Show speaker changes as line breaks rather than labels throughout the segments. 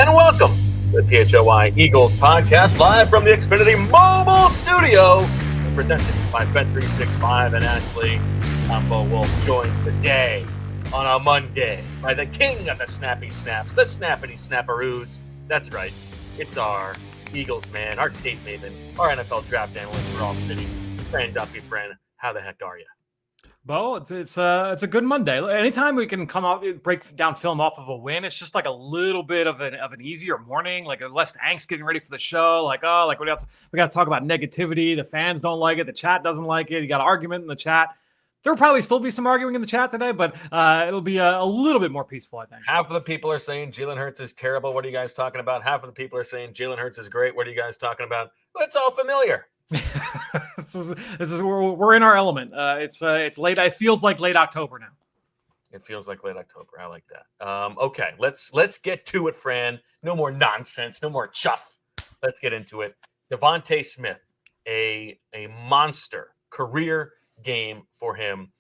and welcome to the PHLY Eagles podcast live from the Xfinity Mobile Studio, presented by Bet365 and Ashley. I'm Bo Wulf, joined today on a Monday by the king of the snappy snaps, the snappity snapperoos. That's right, it's our Eagles man, our tape maven, our NFL draft analyst for all city, Fran Duffy. Fran, how the heck are you?
Bo, it's a good Monday. Anytime we can come out, break down film off of a win, it's just like a little bit of an easier morning, like less angst getting ready for the show. Like what else? We got to talk about negativity. The fans don't like it. The chat doesn't like it. You got argument in the chat. There'll probably still be some arguing in the chat today, but it'll be a little bit more peaceful, I think.
Half of the people are saying Jalen Hurts is terrible. What are you guys talking about? Half of the people are saying Jalen Hurts is great. What are you guys talking about? Well, it's all familiar.
this is we're in our element. It's late. It feels like late October now.
It feels like late October. I like that. Okay, let's get to it, Fran. No more nonsense. No more chuff. Let's get into it. DeVonta Smith, a monster career game for him.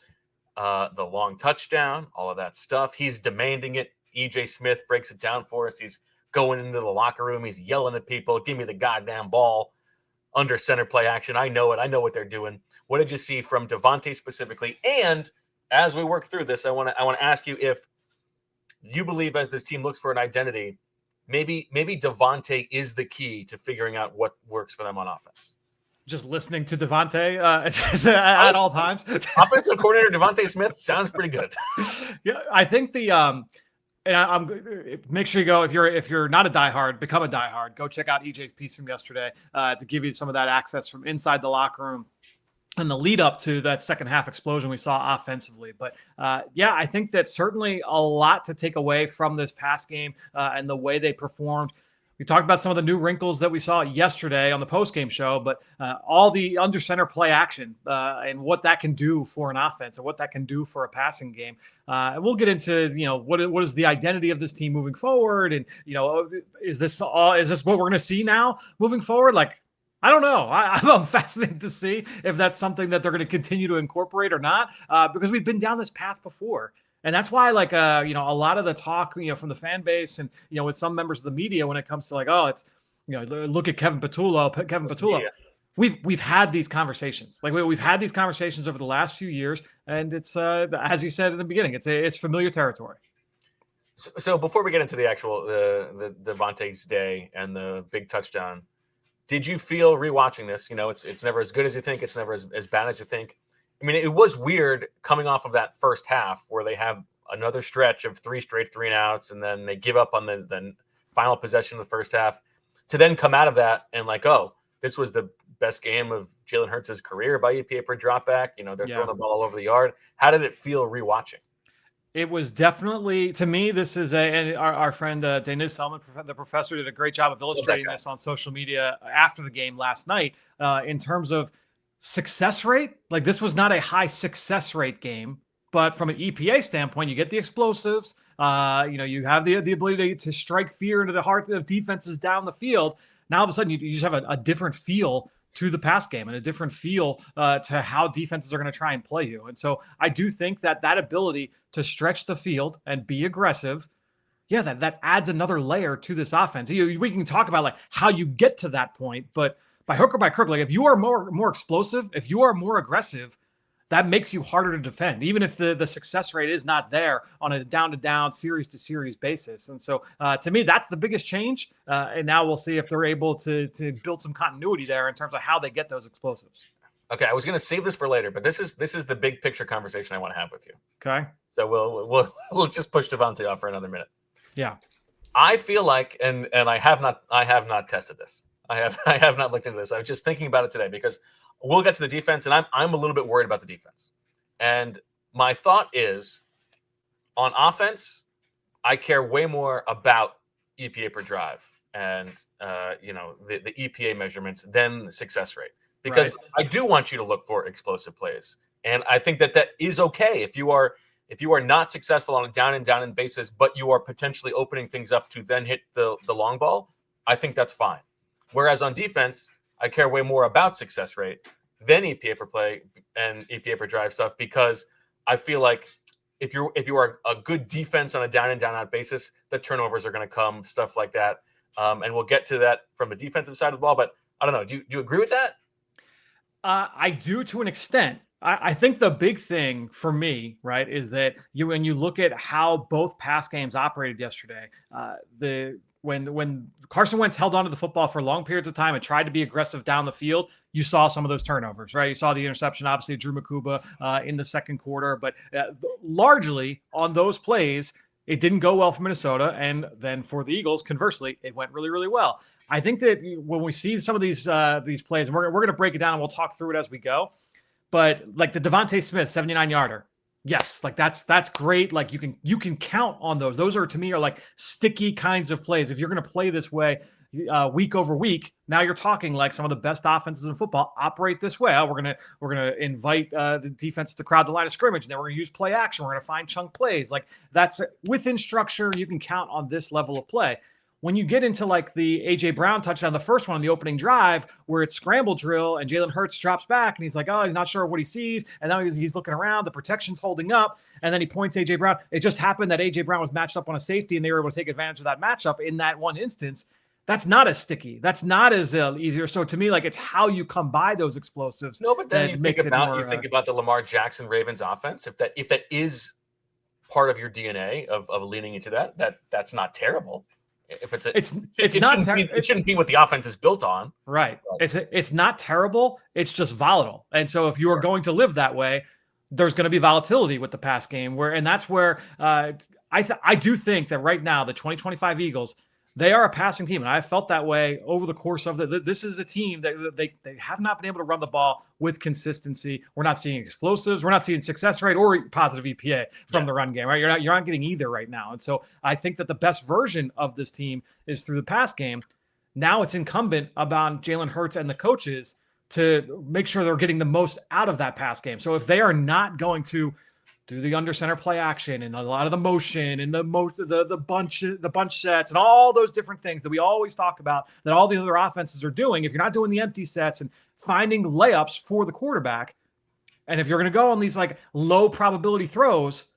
The long touchdown, all of that stuff. He's demanding it. EJ Smith breaks it down for us. He's going into the locker room. He's yelling at people. Give me the goddamn ball. Under center play action. I know it. I know what they're doing. What did you see from DeVonta specifically? And as we work through this, I want to ask you if you believe, as this team looks for an identity, maybe DeVonta is the key to figuring out what works for them on offense.
Just listening to DeVonta at all times.
Offensive coordinator DeVonta Smith sounds pretty good.
Yeah, I think and I'm make sure you go, if you're not a diehard, become a diehard. Go check out EJ's piece from yesterday to give you some of that access from inside the locker room and the lead up to that second half explosion we saw offensively. But yeah, I think that's certainly a lot to take away from this pass game and the way they performed. We talked about some of the new wrinkles that we saw yesterday on the postgame show, but all the under center play action and what that can do for an offense and what that can do for a passing game. And we'll get into, what is the identity of this team moving forward? And, is this what we're going to see now moving forward? Like, I don't know. I'm fascinated to see if that's something that they're going to continue to incorporate or not, because we've been down this path before. And that's why, a lot of the talk, from the fan base and, with some members of the media when it comes to it's, look at Kevin Patullo. Yeah. We've had these conversations. We've had these conversations over the last few years, and it's as you said in the beginning, it's familiar territory.
So before we get into the actual the DeVonta's day and the big touchdown, did you feel rewatching this? It's never as good as you think. It's never as bad as you think. I mean, it was weird coming off of that first half where they have another stretch of 3 straight 3-and-outs, and then they give up on the final possession of the first half to then come out of that and this was the best game of Jalen Hurts' career by EPA per dropback. They're throwing the ball all over the yard. How did it feel rewatching?
It was definitely, to me, this is and our friend Denis Selman, the professor, did a great job of illustrating this on social media after the game last night in terms of success rate. This was not a high success rate game, but from an EPA standpoint, you get the explosives. You have the ability to strike fear into the heart of defenses down the field. Now all of a sudden, you just have a different feel to the pass game and a different feel to how defenses are going to try and play you. And so I do think that ability to stretch the field and be aggressive, that adds another layer to this offense. We can talk about how you get to that point, but by hook or by crook, if you are more explosive, if you are more aggressive, that makes you harder to defend, even if the success rate is not there on a down-to-down, series-to-series basis. And so, to me, that's the biggest change. And now we'll see if they're able to build some continuity there in terms of how they get those explosives.
Okay, I was going to save this for later, but this is the big picture conversation I want to have with you.
Okay.
So we'll just push DeVonta off for another minute.
Yeah.
I feel like, and I have not tested this. I have not looked into this. I was just thinking about it today because we'll get to the defense, and I'm a little bit worried about the defense. And my thought is, on offense, I care way more about EPA per drive and the EPA measurements than success rate, because I do want you to look for explosive plays, and I think that is okay if you are not successful on a down and basis, but you are potentially opening things up to then hit the long ball. I think that's fine. Whereas on defense, I care way more about success rate than EPA per play and EPA per drive stuff, because I feel like if you are a good defense on a down and down out basis, the turnovers are going to come, stuff like that. And we'll get to that from the defensive side of the ball. But I don't know. Do you agree with that?
I do to an extent. I think the big thing for me, right, is that when you look at how both pass games operated yesterday, when Carson Wentz held onto the football for long periods of time and tried to be aggressive down the field, you saw some of those turnovers, right? You saw the interception, obviously, Drew Makuba in the second quarter, but largely on those plays, it didn't go well for Minnesota. And then for the Eagles, conversely, it went really, really well. I think that when we see some of these plays, and we're going to break it down and we'll talk through it as we go. But like the DeVonta Smith 79-yarder, yes, like that's great. Like you can count on those. Those are, to me, are like sticky kinds of plays. If you're going to play this way week over week, now you're talking like some of the best offenses in football operate this way. We're gonna invite the defense to crowd the line of scrimmage, and then we're gonna use play action. We're gonna find chunk plays. Like that's within structure. You can count on this level of play. When you get into like the AJ Brown touchdown, the first one on the opening drive, where it's scramble drill and Jalen Hurts drops back and he's like, oh, he's not sure what he sees. And now he's looking around, the protection's holding up. And then he points AJ Brown. It just happened that AJ Brown was matched up on a safety and they were able to take advantage of that matchup in that one instance. That's not as sticky. That's not as easier. So to me, like it's how you come by those explosives.
No, but then you think about the Lamar Jackson Ravens offense. If that is part of your DNA of leaning into that's not terrible. If it shouldn't be what the offense is built on.
Right. It's not terrible. It's just volatile. And so if you are going to live that way, there's going to be volatility with the pass game. That's where I do think that right now the 2025 Eagles, they are a passing team, and I felt that way over the course of this is a team that they have not been able to run the ball with consistency. We're not seeing explosives. We're not seeing success rate or positive EPA from the run game, right? You're not getting either right now. And so I think that the best version of this team is through the pass game. Now it's incumbent upon Jalen Hurts and the coaches to make sure they're getting the most out of that pass game. So if they are not going to do the under center play action and a lot of the motion and the bunch sets and all those different things that we always talk about that all the other offenses are doing. If you're not doing the empty sets and finding layups for the quarterback, and if you're going to go on these like low probability throws,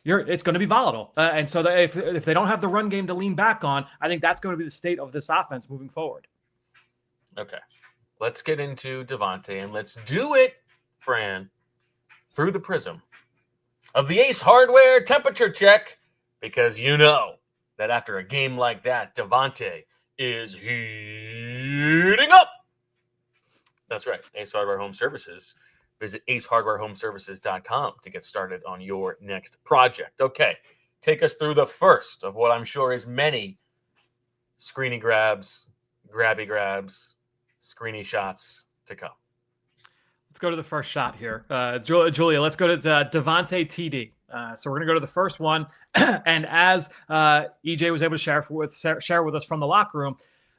it's going to be volatile. And so if they don't have the run game to lean back on, I think that's going to be the state of this offense moving forward.
Okay, let's get into DeVonta and let's do it, Fran, through the prism of the Ace Hardware temperature check, because you know that after a game like that, DeVonta is heating up. That's right, Ace Hardware Home Services. Visit acehardwarehomeservices.com to get started on your next project. Okay, take us through the first of what I'm sure is many screeny grabs, grabby grabs, screeny shots to come.
Let's go to the first shot here. Julia, let's go to DeVonta TD. So we're going to go to the first one. And as EJ was able to share with us from the locker room,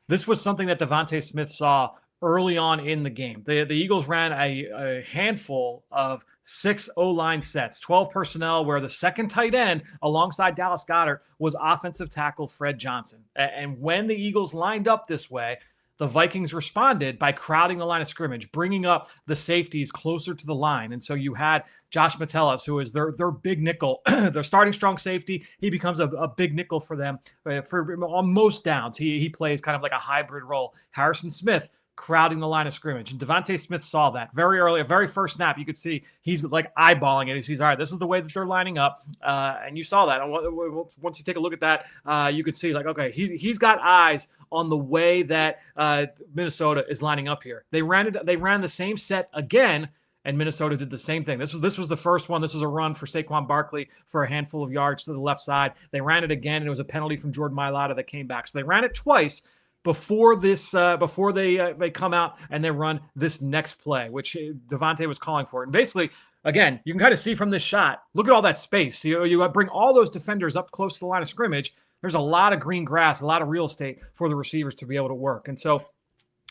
this was something that DeVonta Smith saw early on in the game. The Eagles ran a handful of 6 O-line sets, 12 personnel, where the second tight end alongside Dallas Goedert was offensive tackle Fred Johnson. And when the Eagles lined up this way, the Vikings responded by crowding the line of scrimmage, bringing up the safeties closer to the line. And so you had Josh Metellus, who is their big nickel, their starting strong safety. He becomes a big nickel for them on most downs. He plays kind of like a hybrid role. Harrison Smith crowding the line of scrimmage. And DeVonta Smith saw that very early, a very first snap. You could see he's like eyeballing it. He sees, all right, this is the way that they're lining up. And you saw that. And once you take a look at that, you could see like, okay, he's got eyes on the way that Minnesota is lining up here. They ran the same set again, and Minnesota did the same thing. This was the first one. This was a run for Saquon Barkley for a handful of yards to the left side. They ran it again, and it was a penalty from Jordan Mailata that came back. So they ran it twice before they come out and they run this next play, which DeVonta was calling for. And basically, again, you can kind of see from this shot, look at all that space. You bring all those defenders up close to the line of scrimmage. There's a lot of green grass, a lot of real estate for the receivers to be able to work. And so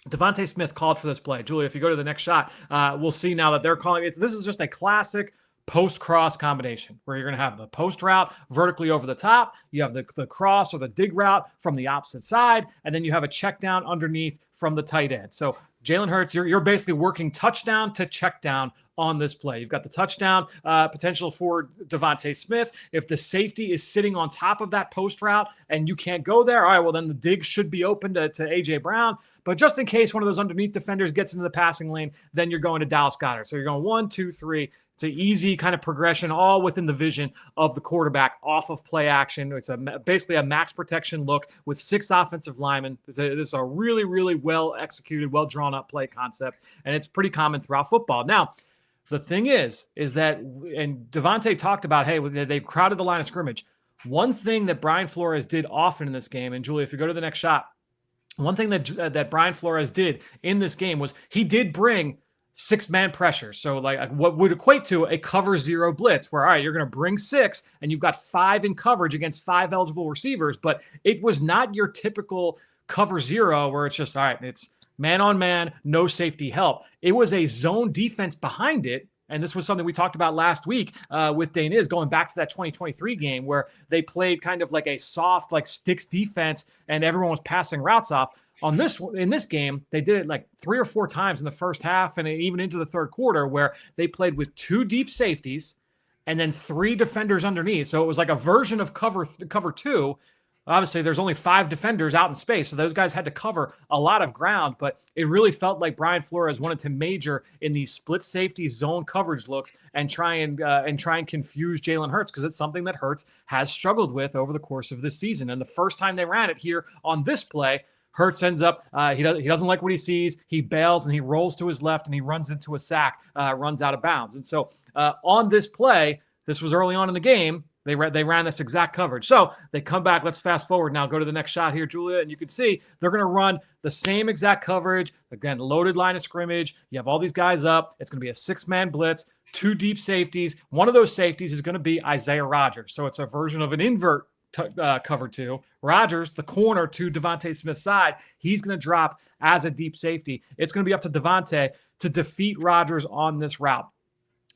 DeVonta Smith called for this play. Julia, if you go to the next shot, we'll see now that they're calling it. This is just a classic post-cross combination where you're going to have the post route vertically over the top. You have the cross or the dig route from the opposite side, and then you have a check down underneath from the tight end. So Jalen Hurts, you're basically working touchdown to check down on this play. You've got the touchdown potential for DeVonta Smith. If the safety is sitting on top of that post route and you can't go there, all right, well, then the dig should be open to A.J. Brown. But just in case one of those underneath defenders gets into the passing lane, then you're going to Dallas Goedert. So you're going 1, 2, 3. It's an easy kind of progression, all within the vision of the quarterback off of play action. It's basically a max protection look with 6 offensive linemen. This is a really, really well executed, well drawn up play concept, and it's pretty common throughout football. Now, the thing is that, and DeVonta talked about, hey, they crowded the line of scrimmage. One thing that Brian Flores did often in this game, and Julia, if you go to the next shot, one thing that Brian Flores did in this game was he did bring 6-man pressure. So like what would equate to a cover 0 blitz where, all right, you're going to bring 6 and you've got 5 in coverage against 5 eligible receivers. But it was not your typical cover 0 where it's just, all right, it's man on man, no safety help. It was a zone defense behind it. And this was something we talked about last week with Dane is going back to that 2023 game where they played kind of like a soft, like sticks defense and everyone was passing routes off. In this game, they did it like 3 or 4 times in the first half and even into the third quarter where they played with 2 deep safeties and then 3 defenders underneath. So it was like a version of cover 2. Obviously, there's only 5 defenders out in space, so those guys had to cover a lot of ground, but it really felt like Brian Flores wanted to major in these split safety zone coverage looks and try and confuse Jalen Hurts because it's something that Hurts has struggled with over the course of this season. And the first time they ran it here on this play, Hurts ends up, he doesn't like what he sees. He bails and he rolls to his left and he runs into a sack, runs out of bounds. And so on this play, this was early on in the game, they ran this exact coverage. So they come back. Let's fast forward now. Go to the next shot here, Julia, and you can see they're going to run the same exact coverage. Again, loaded line of scrimmage. You have all these guys up. It's going to be a 6-man blitz, 2 deep safeties. One of those safeties is going to be Isaiah Rodgers. So it's a version of an invert cover 2. Rodgers, the corner to DeVonta Smith's side, he's going to drop as a deep safety. It's going to be up to DeVonta to defeat Rodgers on this route.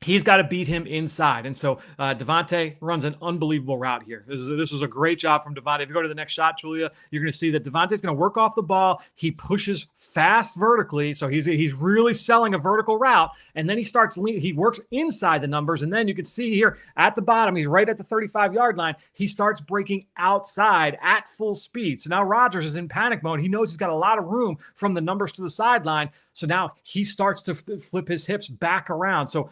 He's got to beat him inside. And so DeVonta runs an unbelievable route here. This was a great job from DeVonta. If you go to the next shot, Julia, you're going to see that DeVonta's going to work off the ball. He pushes fast vertically. So he's really selling a vertical route. And then he works inside the numbers. And then you can see here at the bottom, he's right at the 35-yard line. He starts breaking outside at full speed. So now Rodgers is in panic mode. He knows he's got a lot of room from the numbers to the sideline. So now he starts to flip his hips back around. So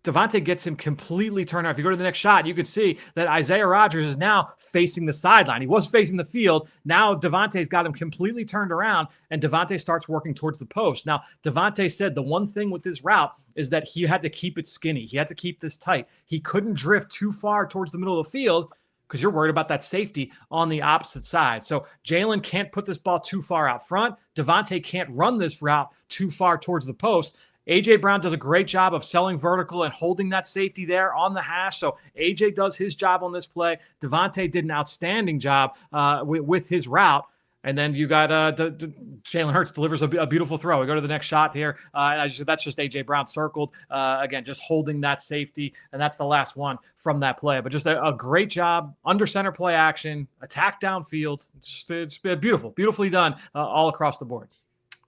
DeVonta gets him completely turned around. If you go to the next shot, you can see that Isaiah Rodgers is now facing the sideline. He was facing the field. Now DeVonta's got him completely turned around, and DeVonta starts working towards the post. Now, DeVonta said the one thing with this route is that he had to keep it skinny. He had to keep this tight. He couldn't drift too far towards the middle of the field because you're worried about that safety on the opposite side. So Jalen can't put this ball too far out front. DeVonta can't run this route too far towards the post. A.J. Brown does a great job of selling vertical and holding that safety there on the hash. So A.J. does his job on this play. DeVonta did an outstanding job with his route. And then you got Jalen Hurts delivers a beautiful throw. We go to the next shot here. That's just A.J. Brown circled. Again, just holding that safety. And that's the last one from that play. But just a great job. Under center play action. Attack downfield. It's beautifully done all across the board.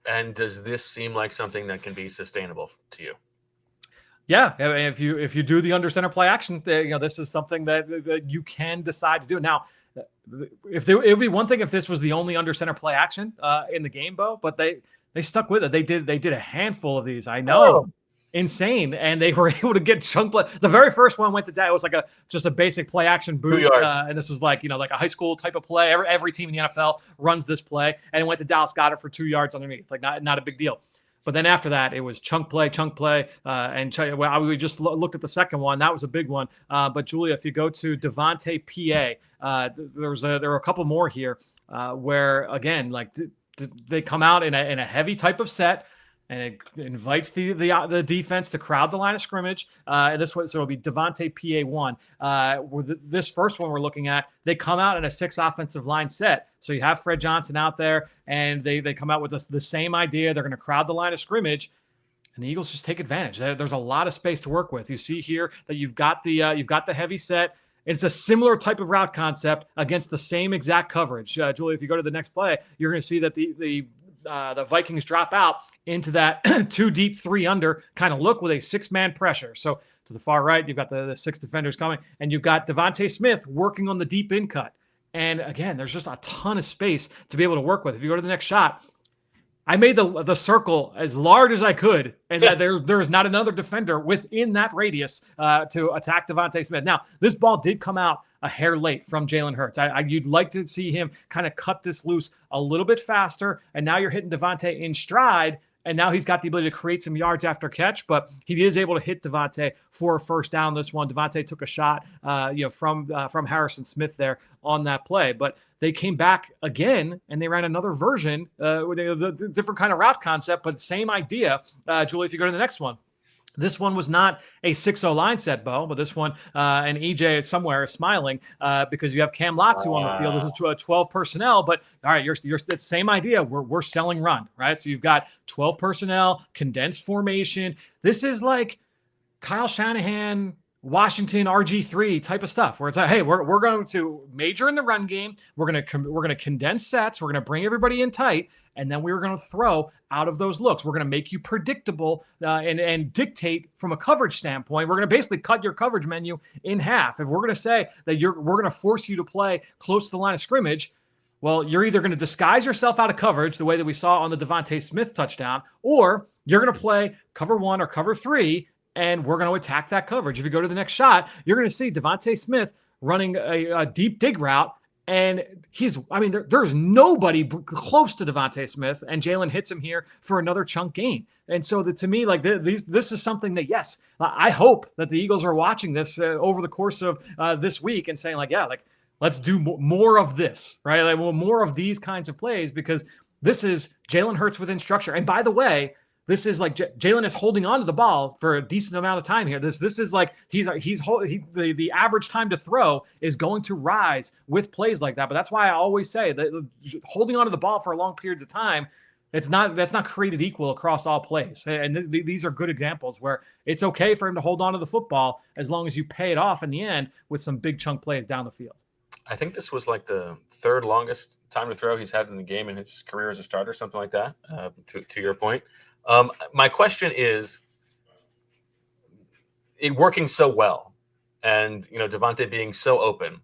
And does this seem like something that can be sustainable to you?
Yeah, if you do the under center play action, this is something that you can decide to do. Now, it would be one thing if this was the only under center play action in the game, Bo, but they stuck with it. They did a handful of these. I know. Oh. Insane, and they were able to get chunk play. The very first one went to that. It was like just a basic play action boot, and this is like like a high school type of play. Every team in the NFL runs this play, and it went to Dallas Goedert for 2 yards underneath. Like not a big deal. But then after that, it was chunk play, and we just looked at the second one. That was a big one. But Julia, if you go to DeVonta PA, there were a couple more here where again they come out in a heavy type of set. And it invites the defense to crowd the line of scrimmage. So it'll be DeVonta PA1. This first one we're looking at, they come out in a 6 offensive line set. So you have Fred Johnson out there, and they come out with the same idea. They're going to crowd the line of scrimmage, and the Eagles just take advantage. There's a lot of space to work with. You see here that you've got the heavy set. It's a similar type of route concept against the same exact coverage. Julie, if you go to the next play, you're going to see that the Vikings drop out into that 2 deep, 3 under kind of look with a 6-man pressure. So to the far right, you've got the 6 defenders coming, and you've got DeVonta Smith working on the deep in cut. And again, there's just a ton of space to be able to work with. If you go to the next shot, I made the circle as large as I could, and that there's not another defender within that radius to attack DeVonta Smith. Now, this ball did come out a hair late from Jalen Hurts. You'd like to see him kind of cut this loose a little bit faster, and now you're hitting DeVonta in stride, and now he's got the ability to create some yards after catch, but he is able to hit DeVonta for a first down this one. DeVonta took a shot from Harrison Smith there on that play, but they came back again and they ran another version with a different kind of route concept, but same idea. Julie, if you go to the next one. This one was not a 6-0 line set, Bo, but this one, and EJ somewhere is smiling because you have Cam Latu on the field. This is 12 personnel, but all right, you're the same idea. We're selling run, right? So you've got 12 personnel, condensed formation. This is like Kyle Shanahan, Washington RG3 type of stuff where it's like, hey, we're going to major in the run game. We're going to condense sets. We're going to bring everybody in tight. And then we're going to throw out of those looks. We're going to make you predictable and dictate from a coverage standpoint. We're going to basically cut your coverage menu in half. If we're going to say that we're going to force you to play close to the line of scrimmage, well, you're either going to disguise yourself out of coverage the way that we saw on the DeVonta Smith touchdown, or you're going to play cover 1 or cover 3, and we're going to attack that coverage. If you go to the next shot, you're going to see DeVonta Smith running a deep dig route. And there's nobody close to DeVonta Smith, and Jalen hits him here for another chunk gain. And so to me, like this is something that, yes, I hope that the Eagles are watching this over the course of this week and saying let's do more of this, right? Like, well, more of these kinds of plays, because this is Jalen Hurts within structure. And by the way, this is like Jalen is holding on to the ball for a decent amount of time here. This is like the average time to throw is going to rise with plays like that. But that's why I always say that holding on to the ball for long periods of time, that's not created equal across all plays. And these are good examples where it's okay for him to hold on to the football as long as you pay it off in the end with some big chunk plays down the field.
I think this was like the 3rd longest time to throw he's had in the game in his career as a starter, something like that, to your point. My question is, it working so well and, DeVonta being so open,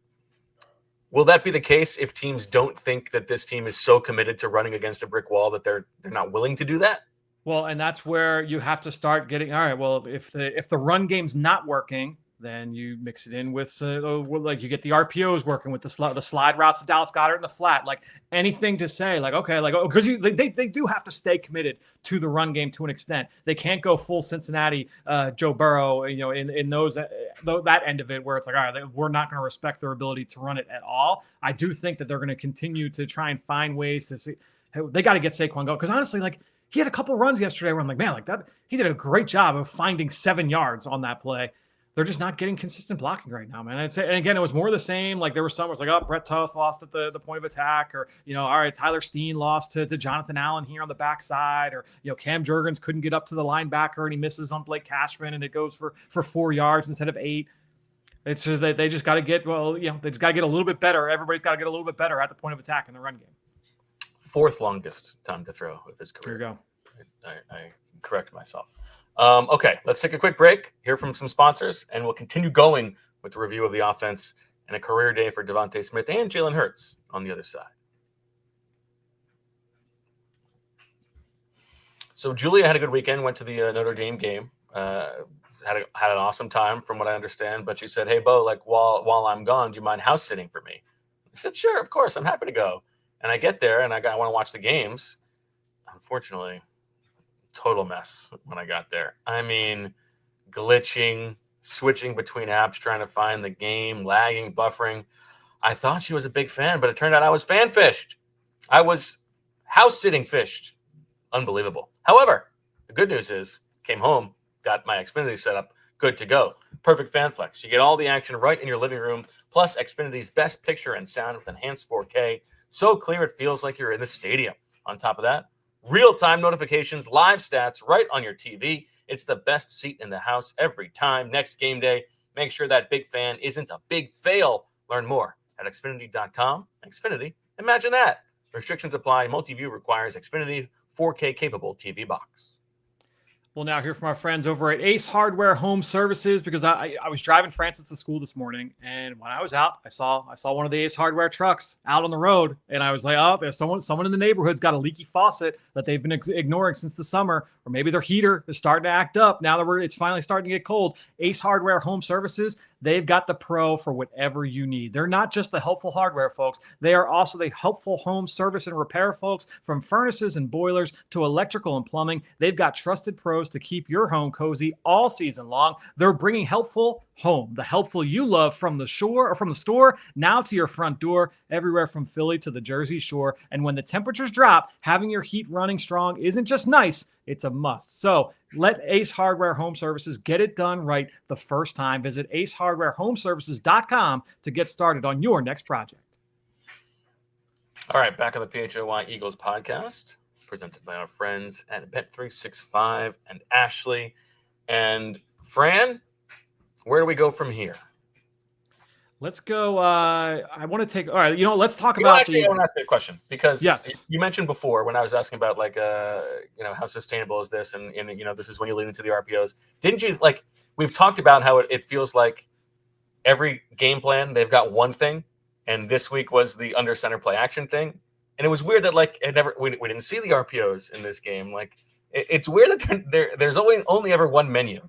will that be the case if teams don't think that this team is so committed to running against a brick wall that they're not willing to do that? Well,
and that's where you have to start getting, all right, well, if the run game's not working, then you mix it in with you get the RPOs working with the slide routes to Dallas Goedert in the flat, like anything to say because they do have to stay committed to the run game to an extent. They can't go full Cincinnati Joe Burrow, in those that end of it where it's like, all right, we're not going to respect their ability to run it at all. I do think that they're going to continue to try and find ways to see. They got to get Saquon going, because honestly, he had a couple runs yesterday where I'm like, man, that he did a great job of finding 7 yards on that play. They're just not getting consistent blocking right now, man. And again, it was more the same. Like there were some, it was like, oh, Brett Toth lost at the point of attack, or, all right, Tyler Steen lost to Jonathan Allen here on the backside, or, Cam Jurgens couldn't get up to the linebacker and he misses on Blake Cashman and it goes for 4 yards instead of 8. It's just that they just got to get, they just got to get a little bit better. Everybody's got to get a little bit better at the point of attack in the run game.
4th longest time to throw of his career.
Here you
go. I correct myself. Okay, let's take a quick break, hear from some sponsors, and we'll continue going with the review of the offense and a career day for DeVonta Smith and Jalen Hurts on the other side. So Julia had a good weekend, went to the Notre Dame game, had an awesome time from what I understand, but she said, hey, Bo, while I'm gone, do you mind house sitting for me? I said, sure, of course, I'm happy to go. And I get there, and I want to watch the games. Unfortunately, total mess when I got there. I mean, glitching, switching between apps, trying to find the game, lagging, buffering. I thought she was a big fan, but it turned out I was fan fished. I was house sitting fished. Unbelievable. However, the good news is, came home, got my Xfinity set up, good to go. Perfect fan flex. You get all the action right in your living room, plus Xfinity's best picture and sound with enhanced 4K. So clear it feels like you're in the stadium. On top of that, real-time notifications, live stats right on your TV. It's the best seat in the house every time. Next game day, make sure that big fan isn't a big fail. Learn more at Xfinity.com. Xfinity, imagine that. Restrictions apply. Multi-view requires Xfinity 4K capable TV box.
We'll now hear from our friends over at Ace Hardware Home Services, because I was driving Francis to school this morning, and when I was out, I saw one of the Ace Hardware trucks out on the road, and I was like, oh, there's someone in the neighborhood's got a leaky faucet that they've been ignoring since the summer, or maybe their heater is starting to act up now that it's finally starting to get cold. Ace Hardware Home Services, they've got the pro for whatever you need. They're not just the helpful hardware folks. They are also the helpful home service and repair folks. From furnaces and boilers to electrical and plumbing, they've got trusted pros to keep your home cozy all season long. They're bringing helpful home, the helpful you love, from the shore or from the store now to your front door, everywhere from Philly to the Jersey Shore. And when the temperatures drop, having your heat running strong isn't just nice, it's a must. So let Ace Hardware Home Services get it done right the first time. Visit acehardwarehomeservices.com to get started on your next project.
All right, back on the PHLY Eagles podcast, presented by our friends at Bet365 and Ashley. And Fran, where do we go from here?
Let's go. I want to take. All right, let's talk
I
about.
want to ask you a question, because
yes,
you mentioned before when I was asking about how sustainable is this, and this is when you lean into the RPOs. Didn't you we've talked about how it feels like every game plan they've got one thing, and this week was the under center play action thing, and it was weird that we didn't see the RPOs in this game. It's weird that there's only ever one menu.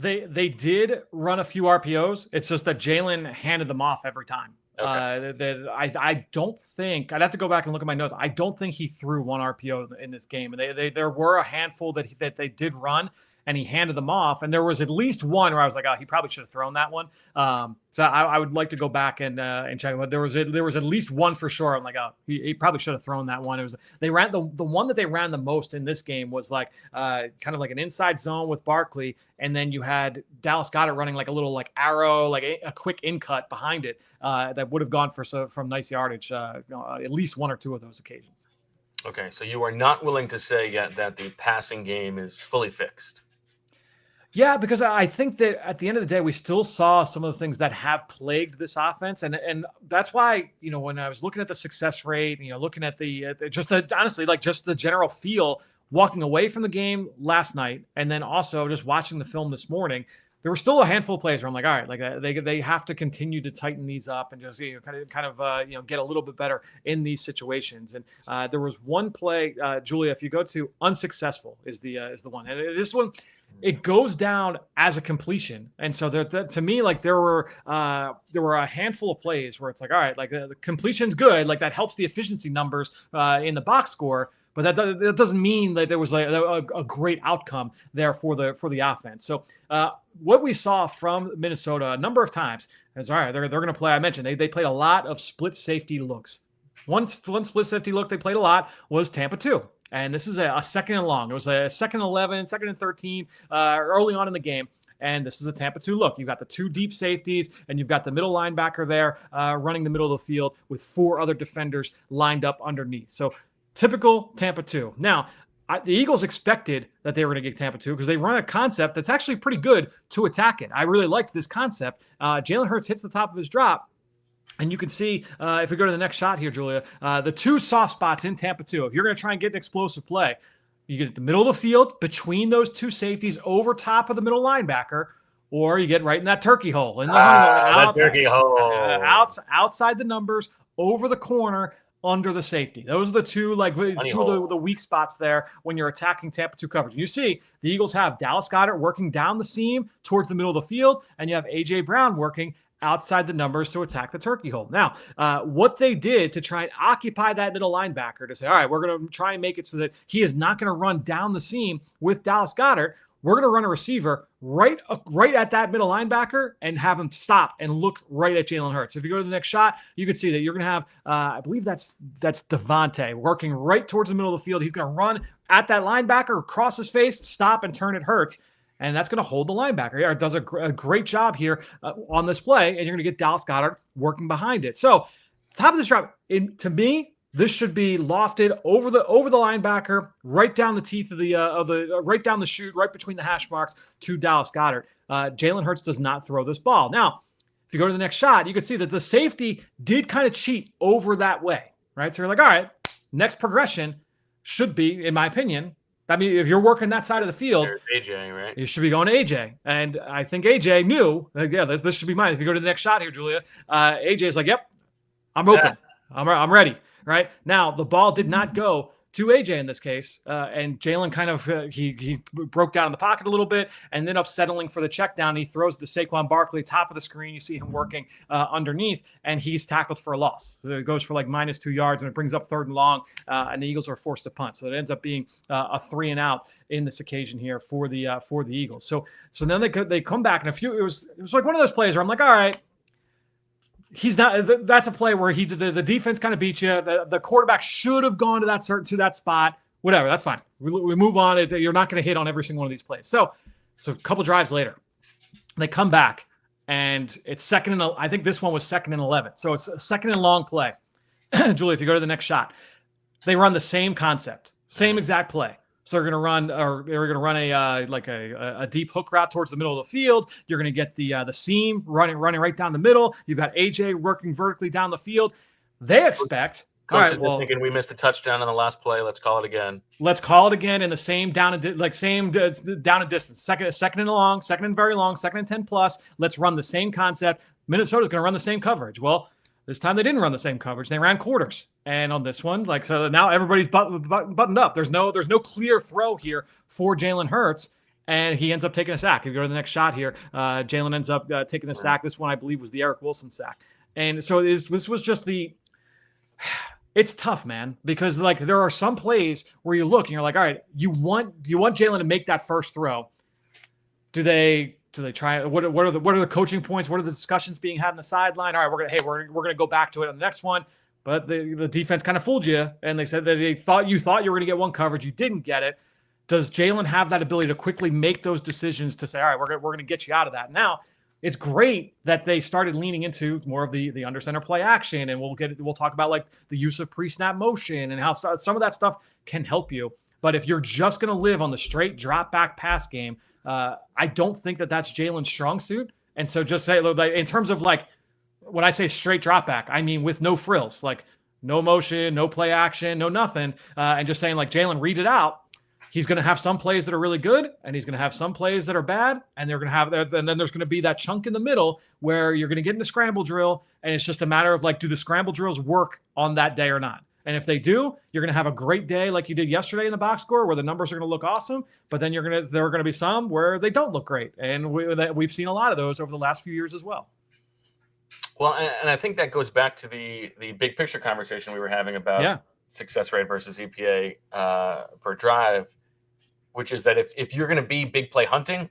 They did run a few RPOs. It's just that Jalen handed them off every time. Okay. I don't think, I'd have to go back and look at my notes. I don't think he threw one RPO in this game. And there were a handful that they did run, and he handed them off. And there was at least one where I was like, oh, he probably should have thrown that one. So I would like to go back and check. But there was at least one for sure. I'm like, oh, he probably should have thrown that one. It was they ran the one that they ran the most in this game was kind of like an inside zone with Barkley, and then you had Dallas Goedert running like a little arrow, like a quick in cut behind it that would have gone from nice yardage. At least one or two of those occasions.
Okay, so you are not willing to say yet that the passing game is fully fixed.
Yeah, because I think that at the end of the day, we still saw some of the things that have plagued this offense. And that's why, when I was looking at the success rate, looking at honestly, just the general feel walking away from the game last night, and then also just watching the film this morning, there were still a handful of plays where I'm like, all right, they have to continue to tighten these up and just kind of get a little bit better in these situations. And there was one play, Julia, if you go to unsuccessful is the one, and this one, it goes down as a completion. And so to me, there were a handful of plays where it's like, all right, the completion's good, that helps the efficiency numbers in the box score. But that doesn't mean that there was a great outcome there for the offense. So what we saw from Minnesota a number of times is, all right, they're going to play. I mentioned they played a lot of split safety looks. One split safety look they played a lot was Tampa 2. And this is a second and long. It was a second and 11, second and 13 early on in the game. And this is a Tampa 2 look. You've got the two deep safeties, and you've got the middle linebacker there running the middle of the field with four other defenders lined up underneath. So typical Tampa 2. Now, the Eagles expected that they were going to get Tampa 2 because they run a concept that's actually pretty good to attack it. I really liked this concept. Jalen Hurts hits the top of his drop. And you can see, if we go to the next shot here, Julia, the two soft spots in Tampa 2. If you're going to try and get an explosive play, you get at the middle of the field between those two safeties over top of the middle linebacker, or you get right in that turkey hole. In the
turkey hole.
Outside the numbers, over the corner, under the safety. Those are the two of the weak spots there when you're attacking Tampa 2 coverage. And you see the Eagles have Dallas Goedert working down the seam towards the middle of the field, and you have A.J. Brown working outside the numbers to attack the turkey hole. Now, what they did to try and occupy that middle linebacker to say, all right, we're going to try and make it so that he is not going to run down the seam with Dallas Goedert. We're going to run a receiver right at that middle linebacker and have him stop and look right at Jalen Hurts. If you go to the next shot, you can see that you're going to have, I believe that's DeVonta working right towards the middle of the field. He's going to run at that linebacker, cross his face, stop, and turn it Hurts. And that's going to hold the linebacker. It does a great job here on this play, and you're going to get Dallas Goedert working behind it. So, top of this drop, to me, this should be lofted over the linebacker, right down the teeth of right down the chute, right between the hash marks to Dallas Goedert. Jalen Hurts does not throw this ball. Now, if you go to the next shot, you can see that the safety did kind of cheat over that way, right? So you're like, all right, next progression should be, in my opinion. I mean, if you're working that side of the field,
there's AJ, right?
You should be going to AJ. And I think AJ knew, like, yeah, this should be mine. If you go to the next shot here, Julia, AJ's like, yep, I'm open. I'm ready. Right now, the ball did not go to AJ in this case, and Jalen kind of he broke down in the pocket a little bit and ended up settling for the check down. He throws to Saquon Barkley, top of the screen. You see him working underneath, and he's tackled for a loss. So it goes for like -2 yards, and it brings up 3rd and long, and the Eagles are forced to punt. So it ends up being a 3 and out in this occasion here for the Eagles. So then they come back, and it was like one of those plays where I'm like, all right. He's not. That's a play where the defense kind of beat you. The quarterback should have gone to that spot. Whatever, that's fine. We move on. You're not going to hit on every single one of these plays. So a couple drives later, they come back and it's second and I think this one was 2nd and 11. So it's a 2nd and long play. Julie, if you go to the next shot, they run the same concept, same exact play. So they're going to run a deep hook route towards the middle of the field. You're going to get the seam running right down the middle. You've got AJ working vertically down the field. They expect.
Coach is thinking we missed a touchdown on the last play. Let's call it again.
Let's call it again in the same down and distance. Second and long, 2nd and very long, 2nd and 10 plus. Let's run the same concept. Minnesota's going to run the same coverage. Well, this time they didn't run the same coverage. They ran quarters. And on this one, so now everybody's buttoned up. There's no clear throw here for Jalen Hurts, and he ends up taking a sack. If you go to the next shot here, Jalen ends up taking a sack. This one, I believe, was the Eric Wilson sack. And so this was just it's tough, man, because like there are some plays where you look and you're like, all right, you want Jalen to make that first throw. Do they try? What are the coaching points? What are the discussions being had on the sideline? All right, we're gonna go back to it on the next one. But the defense kind of fooled you, and they said that you thought you were going to get one coverage, you didn't get it. Does Jalen have that ability to quickly make those decisions to say, all right, we're going to get you out of that? Now, it's great that they started leaning into more of the under center play action, and we'll talk about like the use of pre-snap motion and how some of that stuff can help you. But if you're just going to live on the straight drop back pass game, I don't think that's Jalen's strong suit. And so just say, like, in terms of like, when I say straight drop back, I mean with no frills, like no motion, no play action, no nothing. And just saying like, Jalen, read it out. He's going to have some plays that are really good, and he's going to have some plays that are bad, and and then there's going to be that chunk in the middle where you're going to get into scramble drill, and it's just a matter of like, do the scramble drills work on that day or not? And if they do, you're going to have a great day like you did yesterday in the box score where the numbers are going to look awesome, but then there are going to be some where they don't look great, and we've seen a lot of those over the last few years as well.
Well, and I think that goes back to the big picture conversation we were having about success rate versus EPA per drive, which is that if you're going to be big play hunting,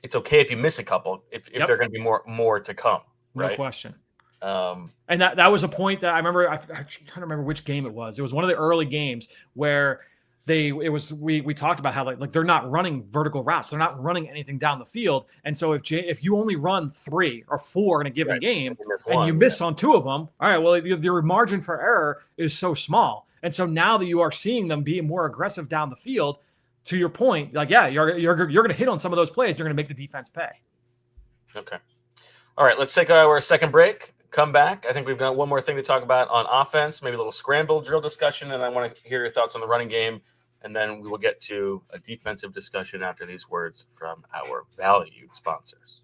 it's okay if you miss a couple, if there are going to be more to come. Right?
No question. And that was a point that I remember. I'm trying to remember which game it was. It was one of the early games where we talked about how like they're not running vertical routes. They're not running anything down the field. And so if you only run 3 or 4 in a given game and you miss on 2 of them, all right, well, your margin for error is so small. And so now that you are seeing them be more aggressive down the field, to your point, like, you're going to hit on some of those plays. You're going to make the defense pay.
Okay. All right, let's take our second break. Come back. I think we've got one more thing to talk about on offense, maybe a little scramble drill discussion, and I want to hear your thoughts on the running game, and then we will get to a defensive discussion after these words from our valued sponsors.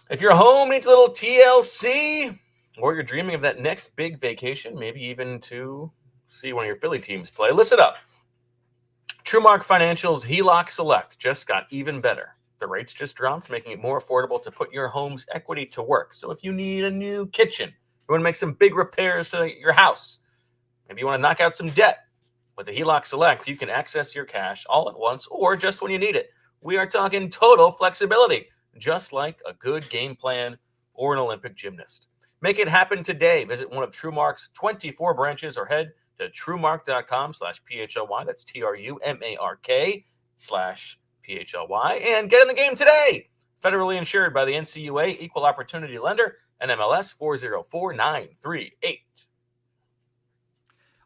If your home needs a little TLC, or you're dreaming of that next big vacation, maybe even to see one of your Philly teams play, listen up. TrueMark Financial's HELOC Select just got even better. The rates just dropped, making it more affordable to put your home's equity to work. So if you need a new kitchen, you want to make some big repairs to your house, maybe you want to knock out some debt, with the HELOC Select, you can access your cash all at once or just when you need it. We are talking total flexibility, just like a good game plan or an Olympic gymnast. Make it happen today. Visit one of TrueMark's 24 branches or head to truemark.com/PHLY. That's TRUMARK/PHLY. And get in the game today. Federally insured by the NCUA, Equal Opportunity Lender, NMLS 404938.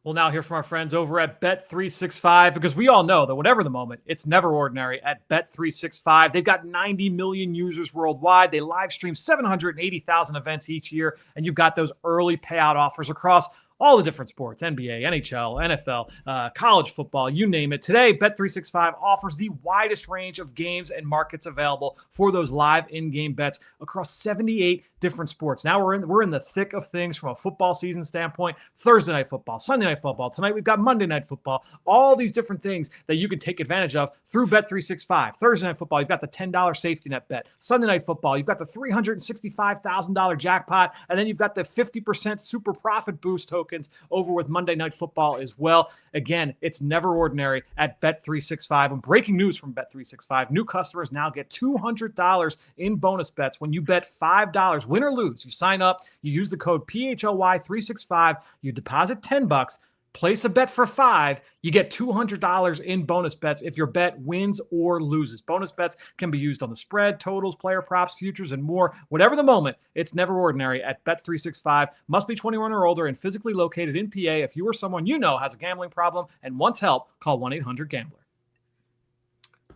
We'll now hear from our friends over at Bet365 because we all know that whatever the moment, it's never ordinary at Bet365. They've got 90 million users worldwide. They live stream 780,000 events each year, and you've got those early payout offers across all the different sports, NBA, NHL, NFL, college football, you name it. Today, Bet365 offers the widest range of games and markets available for those live in-game bets across 78 different sports. Now we're in the thick of things from a football season standpoint. Thursday night football, Sunday night football. Tonight we've got Monday night football. All these different things that you can take advantage of through Bet365. Thursday night football, you've got the $10 safety net bet. Sunday night football, you've got the $365,000 jackpot, and then you've got the 50% super profit boost tokens over with Monday Night Football as well. Again, it's never ordinary at Bet365. And breaking news from Bet365, new customers now get $200 in bonus bets when you bet $5, win or lose. You sign up, you use the code PHLY365, you deposit $10, place a bet for $5, you get $200 in bonus bets if your bet wins or loses. Bonus bets can be used on the spread, totals, player props, futures, and more. Whatever the moment, it's never ordinary at Bet365. Must be 21 or older and physically located in PA. If you or someone you know has a gambling problem and wants help, call 1-800-GAMBLER.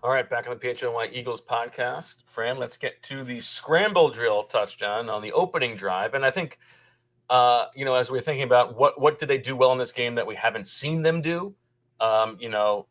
All right, back on the PHLY Eagles podcast. Fran, let's get to the scramble drill touchdown on the opening drive. And I think, as we're thinking about what did they do well in this game that we haven't seen them do, the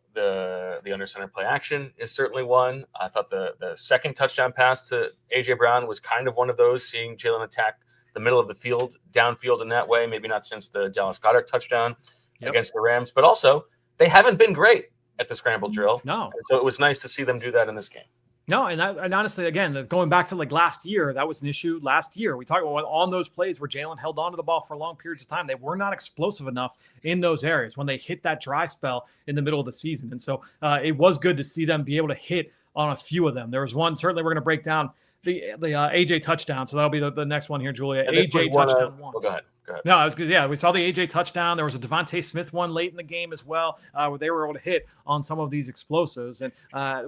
under center play action is certainly one. I thought the second touchdown pass to A.J. Brown was kind of one of those, seeing Jalen attack the middle of the field, downfield in that way, maybe not since the Dallas Goedert touchdown against the Rams, but also they haven't been great at the scramble drill.
No.
And so it was nice to see them do that in this game.
No, and honestly, again, going back to like last year, that was an issue last year. We talked about on those plays where Jalen held on to the ball for long periods of time. They were not explosive enough in those areas when they hit that dry spell in the middle of the season. And so it was good to see them be able to hit on a few of them. There was one, certainly we're going to break down the AJ touchdown. So that'll be the next one here, Julia.
And
AJ touchdown one.
Oh, go ahead.
No, I was because we saw the AJ touchdown. There was a DeVonta Smith one late in the game as well, where they were able to hit on some of these explosives. And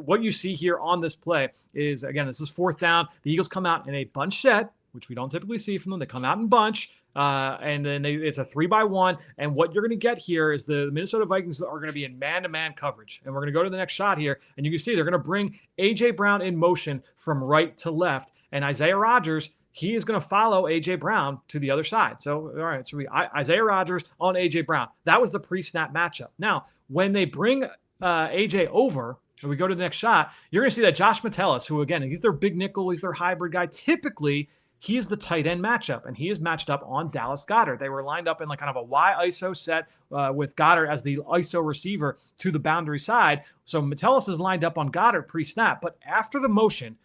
what you see here on this play is, again, this is fourth down. The Eagles come out in a bunch set, which we don't typically see from them. They come out in bunch, and then it's a 3-by-1. And what you're going to get here is the Minnesota Vikings are going to be in man-to-man coverage. And we're going to go to the next shot here, and you can see they're going to bring A.J. Brown in motion from right to left. And Isaiah Rodgers, he is going to follow A.J. Brown to the other side. So, all right, so Isaiah Rodgers on A.J. Brown. That was the pre-snap matchup. Now, when they bring A.J. over, and we go to the next shot, you're going to see that Josh Metellus, who, again, he's their big nickel, he's their hybrid guy. Typically, he is the tight end matchup, and he is matched up on Dallas Goedert. They were lined up in like kind of a Y ISO set with Goedert as the ISO receiver to the boundary side. So Metellus is lined up on Goedert pre-snap. But after the motion,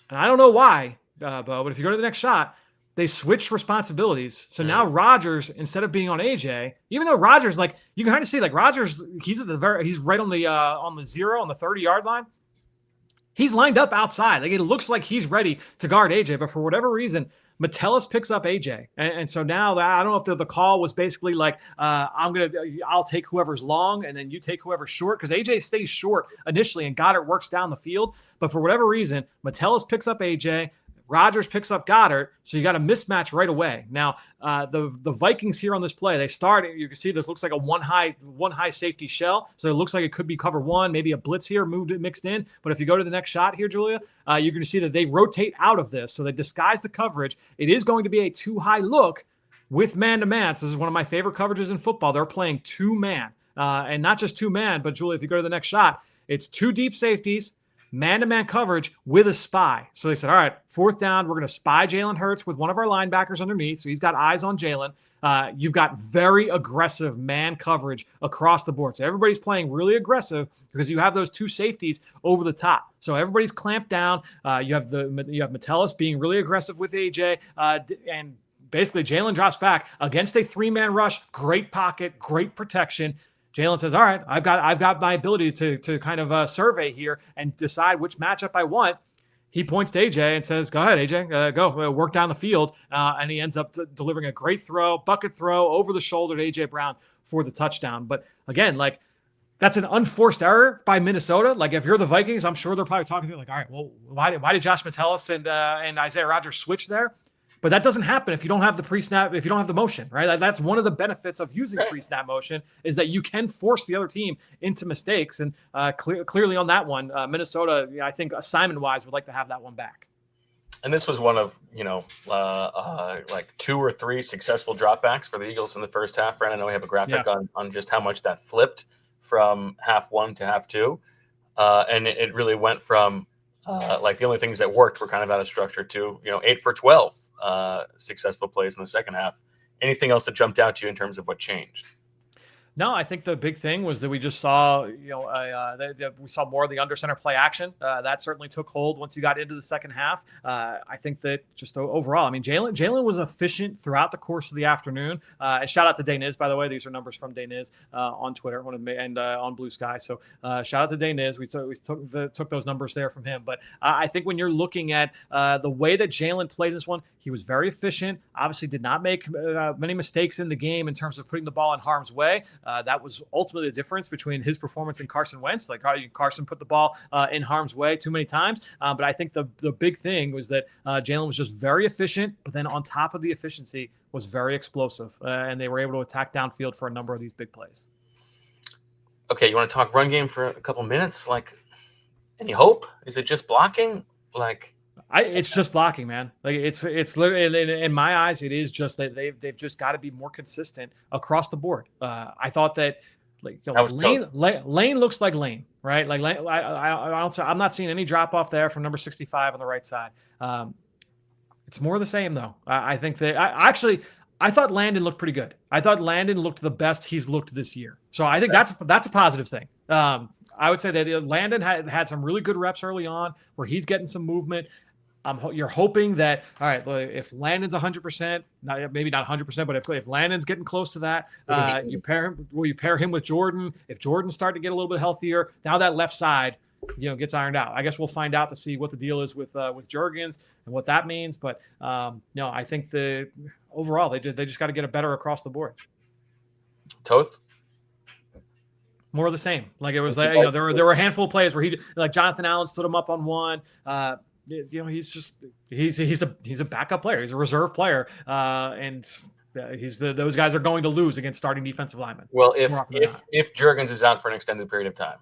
and I don't know why, Bo, but if you go to the next shot, they switched responsibilities. So now Rodgers, instead of being on AJ, even though Rodgers, like you can kind of see, like Rodgers, he's right on the 0 on the 30-yard line. He's lined up outside. Like it looks like he's ready to guard AJ, but for whatever reason, Metellus picks up AJ. And so now I don't know if the call was basically like, I'll take whoever's long and then you take whoever's short, because AJ stays short initially and Goedert works down the field. But for whatever reason, Metellus picks up AJ. Rodgers picks up Goedert, so you got a mismatch right away. Now, the Vikings here on this play, they start. You can see this looks like a one high safety shell, so it looks like it could be cover one, maybe a blitz here, mixed in. But if you go to the next shot here, Julia, you're going to see that they rotate out of this, so they disguise the coverage. It is going to be a two-high look with man-to-man. So this is one of my favorite coverages in football. They're playing two-man, and not just two-man, but Julia, if you go to the next shot, it's two deep safeties, man-to-man coverage with a spy. So they said, all right, fourth down, we're going to spy Jalen Hurts with one of our linebackers underneath. So he's got eyes on Jalen. You've got very aggressive man coverage across the board. So everybody's playing really aggressive because you have those two safeties over the top. So everybody's clamped down. You have Metellus being really aggressive with AJ, and basically Jalen drops back against a three-man rush. Great pocket, great protection. Jalen says, all right, I've got my ability to kind of survey here and decide which matchup I want. He points to AJ and says, go ahead, AJ, go work down the field. And he ends up delivering a great throw, bucket throw over the shoulder to AJ Brown for the touchdown. But again, like that's an unforced error by Minnesota. Like if you're the Vikings, I'm sure they're probably talking to you like, all right, well, why did Josh Metellus and Isaiah Rodgers switch there? But that doesn't happen if you don't have the pre-snap, if you don't have the motion, right? That's one of the benefits of using pre-snap motion is that you can force the other team into mistakes. And clearly on that one, Minnesota, I think assignment-wise, would like to have that one back.
And this was one of, like 2 or 3 successful dropbacks for the Eagles in the first half. Fran, I know we have a graphic on just how much that flipped from half 1 to half 2. And it really went from like the only things that worked were kind of out of structure to, 8 for 12 successful plays in the second half. Anything else that jumped out to you in terms of what changed?
No, I think the big thing was that we just saw, we saw more of the under center play action. That certainly took hold once you got into the second half. I think that just overall, I mean, Jalen was efficient throughout the course of the afternoon. And shout out to Dayniz, by the way. These are numbers from Dayniz on Twitter and on Blue Sky. So shout out to Dayniz. We took those numbers there from him. But I think when you're looking at the way that Jalen played this one, he was very efficient. Obviously, did not make many mistakes in the game in terms of putting the ball in harm's way. That was ultimately the difference between his performance and Carson Wentz. Like Carson put the ball in harm's way too many times. But I think the big thing was that Jalen was just very efficient, but then on top of the efficiency was very explosive. And they were able to attack downfield for a number of these big plays.
Okay, you want to talk run game for a couple minutes? Like, any hope? Is it just blocking?
It's just blocking, man. Like it's literally in my eyes, it is just that they've just got to be more consistent across the board. I thought that Lane looks like Lane, right? Like Lane, I'm not seeing any drop off there from number 65 on the right side. It's more of the same though. I think that I thought Landon looked pretty good. I thought Landon looked the best he's looked this year. So I think that's a positive thing. I would say that Landon had some really good reps early on where he's getting some movement. You're hoping that, all right, if Landon's 100%, maybe not 100%, but if Landon's getting close to that, you pair him with Jordan. If Jordan's starting to get a little bit healthier, now that left side, gets ironed out. I guess we'll find out to see what the deal is with Jurgens and what that means. But I think overall they just got to get it better across the board.
Toth?
More of the same. Like it was there were a handful of plays where like Jonathan Allen stood him up on one. He's a backup player. He's a reserve player, and those guys are going to lose against starting defensive linemen.
Well, if Jurgens is out for an extended period of time,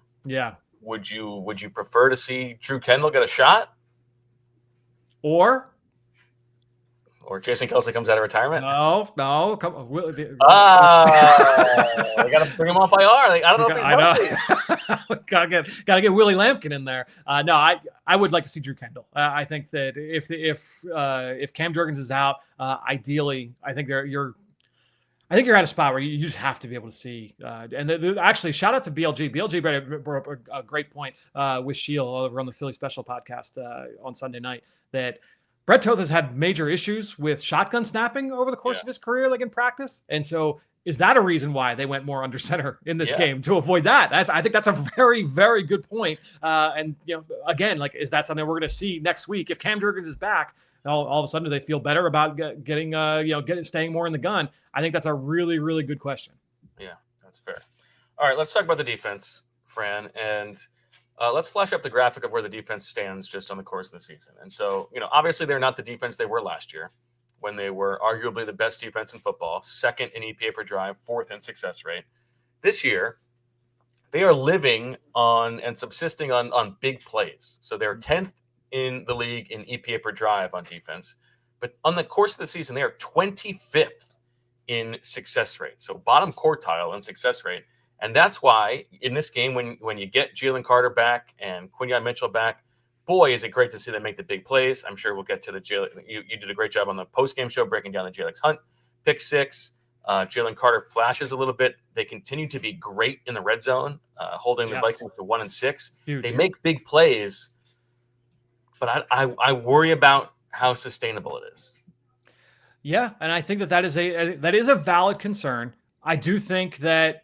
would you prefer to see Drew Kendall get a shot, or Jason Kelce comes out of retirement?
No. Come on.
I got to bring him off IR. I don't know if he's healthy.
gotta get Willie Lampkin in there. No, I would like to see Drew Kendall. I think that if Cam Jurgens is out, ideally, I think you're at a spot where you just have to be able to see. Actually, shout out to BLG. BLG brought up a great point with Shield over on the Philly Special podcast on Sunday night that Brett Toth has had major issues with shotgun snapping over the course of his career, like in practice. And so is that a reason why they went more under center in this game to avoid that? I think that's a very, very good point. And again, like, is that something we're going to see next week? If Cam Jurgens is back, all of a sudden do they feel better about staying more in the gun? I think that's a really, really good question.
Yeah, that's fair. All right, let's talk about the defense, Fran, and let's flash up the graphic of where the defense stands just on the course of the season. And so, obviously they're not the defense they were last year when they were arguably the best defense in football, second in EPA per drive, fourth in success rate. This year, they are living on and subsisting on big plays. So they're 10th in the league in EPA per drive on defense. But on the course of the season, they are 25th in success rate. So bottom quartile in success rate. And that's why in this game, when you get Jalen Carter back and Quinyon Mitchell back, boy, is it great to see them make the big plays. I'm sure we'll get to the Jalen. You did a great job on the post-game show breaking down the Jalen Hunt pick six. Jalen Carter flashes a little bit. They continue to be great in the red zone, holding the Vikings to 1-6. Huge. They make big plays, but I worry about how sustainable it is.
Yeah, and I think that is a valid concern. I do think that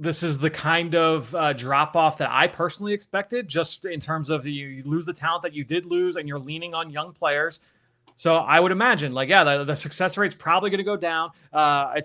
this is the kind of drop-off that I personally expected, just in terms of you lose the talent that you did lose and you're leaning on young players. So I would imagine, the success rate's probably going to go down. I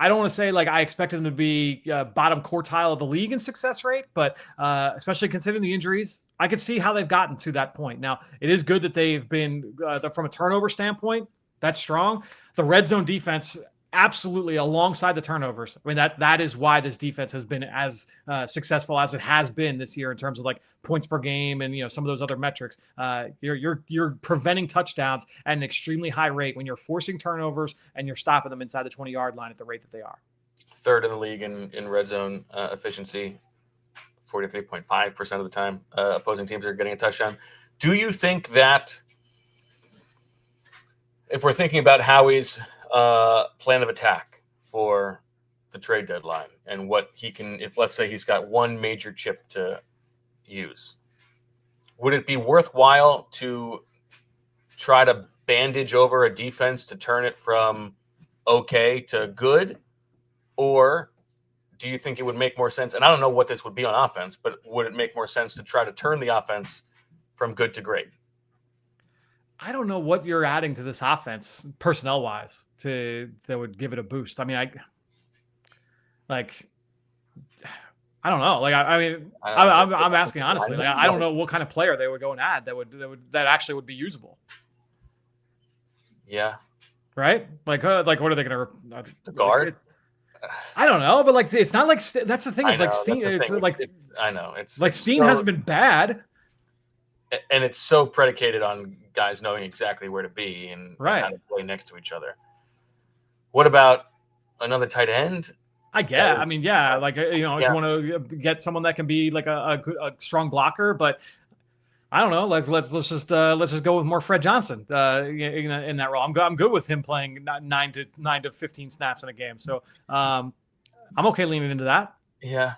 I don't want to say like I expected them to be bottom quartile of the league in success rate, but especially considering the injuries, I could see how they've gotten to that point. Now, it is good that they've been, from a turnover standpoint, that's strong. The red zone defense, absolutely, alongside the turnovers. I mean, that is why this defense has been as successful as it has been this year in terms of like points per game and some of those other metrics. You're preventing touchdowns at an extremely high rate when you're forcing turnovers and you're stopping them inside the 20-yard line at the rate that they are.
Third in the league in red zone efficiency, 43.5% of the time opposing teams are getting a touchdown. Do you think that if we're thinking about Howie's plan of attack for the trade deadline and what he can, if let's say he's got one major chip to use, would it be worthwhile to try to bandage over a defense to turn it from okay to good? Or do you think it would make more sense? And I don't know what this would be on offense, but would it make more sense to try to turn the offense from good to great?
I don't know what you're adding to this offense personnel wise that would give it a boost. I mean, I don't know. Like, I'm asking honestly. Like, I don't know what kind of player they would go and add that actually would be usable.
Yeah.
Right. Like what are they going to
guard?
I don't know, but like it's not like that's the thing. Is like Steen.
I know it's
like Steen hasn't been bad,
and it's so predicated on guys knowing exactly where to be and
right.
how to play next to each other. What about another tight end?
I guess. I mean, yeah. Like if you want to get someone that can be like a strong blocker, but I don't know. Let's just go with more Fred Johnson in that role. I'm good with him playing 9 to 15 snaps in a game. So I'm okay leaning into that.
Yeah,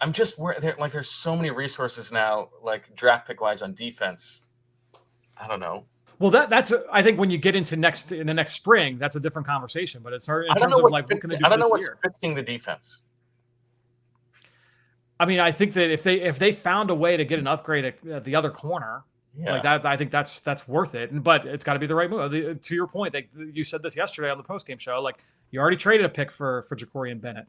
I'm just there's so many resources now, like draft pick wise on defense. I don't know.
Well, that's I think when you get into in the next spring, that's a different conversation. But it's hard in terms of like what can they do.
I don't know what's fixing the defense.
I mean, I think that if they found a way to get an upgrade at the other corner, like that, I think that's worth it. But it's got to be the right move. To your point, you said this yesterday on the postgame show. Like you already traded a pick for Jacorian Bennett.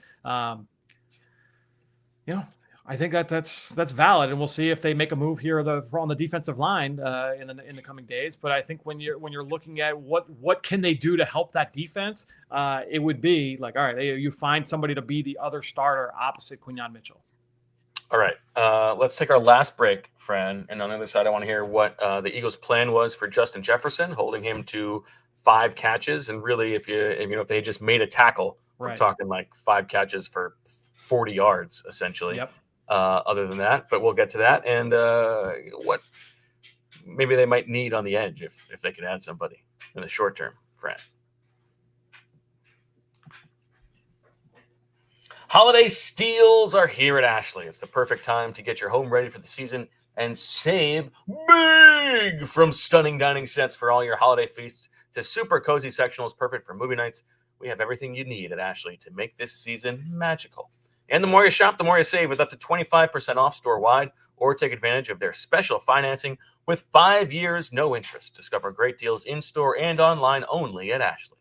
I think that's valid, and we'll see if they make a move here on the defensive line in the coming days. But I think when you're looking at what can they do to help that defense, it would be like, all right, you find somebody to be the other starter opposite Quinyon Mitchell.
All right, let's take our last break, Fran. And on the other side, I want to hear what the Eagles' plan was for Justin Jefferson, holding him to 5 catches. And really, if they just made a tackle, we're talking like 5 catches for 40 yards, essentially.
Yep.
Other than that, but we'll get to that. And what maybe they might need on the edge if they could add somebody in the short term, Fran. Holiday steals are here at Ashley. It's the perfect time to get your home ready for the season and save big, from stunning dining sets for all your holiday feasts to super cozy sectionals perfect for movie nights. We have everything you need at Ashley to make this season magical. And the more you shop, the more you save, with up to 25% off store-wide, or take advantage of their special financing with 5 years, no interest. Discover great deals in-store and online only at Ashley.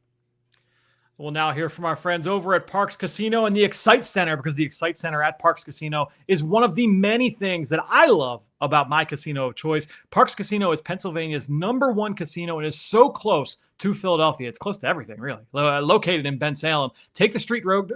We'll now hear from our friends over at Parks Casino and the Excite Center, because the Excite Center at Parks Casino is one of the many things that I love about my casino of choice. Parks Casino is Pennsylvania's #1 casino and is so close to Philadelphia. It's close to everything, really. Located in Bensalem. Take the street road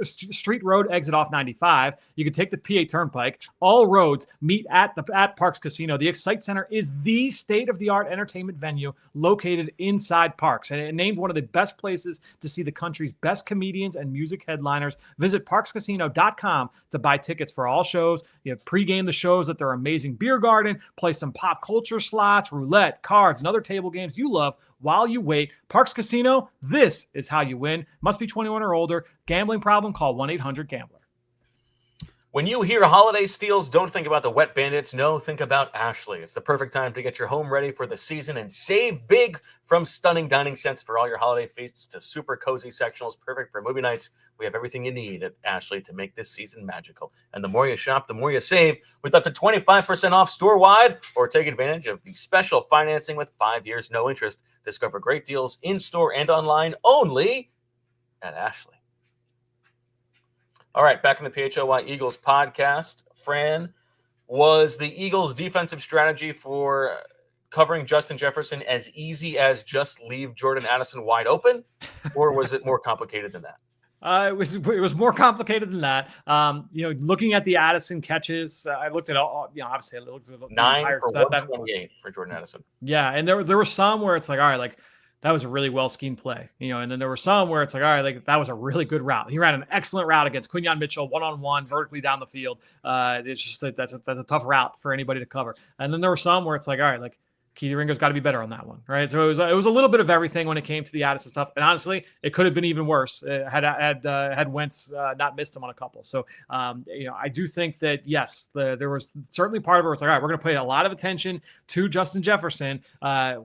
exit off 95. You can take the PA Turnpike. All roads meet at Parks Casino. The Excite Center is the state-of-the-art entertainment venue located inside Parks, and it named one of the best places to see the country's best comedians and music headliners. Visit parkscasino.com to buy tickets for all shows. You have pregame the shows at their amazing beer garden, play some pop culture slots, roulette, cards, and other table games you love while you wait. Parks Casino, this is how you win. Must be 21 or older. Gambling problem? Call 1-800-GAMBLER.
When you hear holiday steals, don't think about the wet bandits. No, think about Ashley. It's the perfect time to get your home ready for the season and save big, from stunning dining sets for all your holiday feasts to super cozy sectionals perfect for movie nights. We have everything you need at Ashley to make this season magical. And the more you shop, the more you save, with up to 25% off store-wide, or take advantage of the special financing with 5 years, no interest. Discover great deals in-store and online only at Ashley. All right, back in the PHLY Eagles podcast. Fran, was the Eagles' defensive strategy for covering Justin Jefferson as easy as just leave Jordan Addison wide open, or was it more complicated than that?
It was more complicated than that. Looking at the Addison catches, I looked at all. Obviously, I looked at the
9
entire
for 128 for Jordan Addison.
Yeah, and there were some where it's like, all right, like that was a really well schemed play, and then there were some where it's like, all right, like that was a really good route. He ran an excellent route against Quinyon Mitchell, 1-on-1, vertically down the field. It's just that's a tough route for anybody to cover. And then there were some where it's like, all right, like Keith Ringo's got to be better on that one, right? So it was a little bit of everything when it came to the Addison stuff, and honestly, it could have been even worse had Wentz not missed him on a couple. So I do think that yes, there was certainly part of it where it's like, all right, we're going to pay a lot of attention to Justin Jefferson.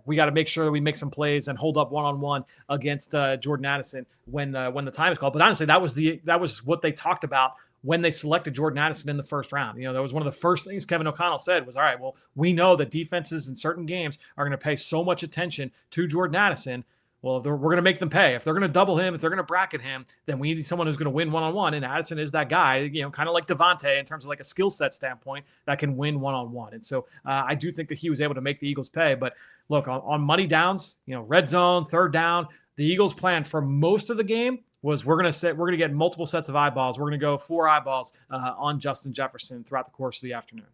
We got to make sure that we make some plays and hold up 1-on-1 against Jordan Addison when the time is called. But honestly, that was what they talked about when they selected Jordan Addison in the first round. That was one of the first things Kevin O'Connell said was, all right, well, we know that defenses in certain games are going to pay so much attention to Jordan Addison. Well, we're going to make them pay. If they're going to double him, if they're going to bracket him, then we need someone who's going to win 1-on-1. And Addison is that guy, kind of like DeVonta in terms of like a skill set standpoint that can win 1-on-1. And so I do think that he was able to make the Eagles pay. But look, on money downs, red zone, third down, the Eagles' plan for most of the game was we're going to get multiple sets of eyeballs. We're going to go 4 eyeballs on Justin Jefferson throughout the course of the afternoon.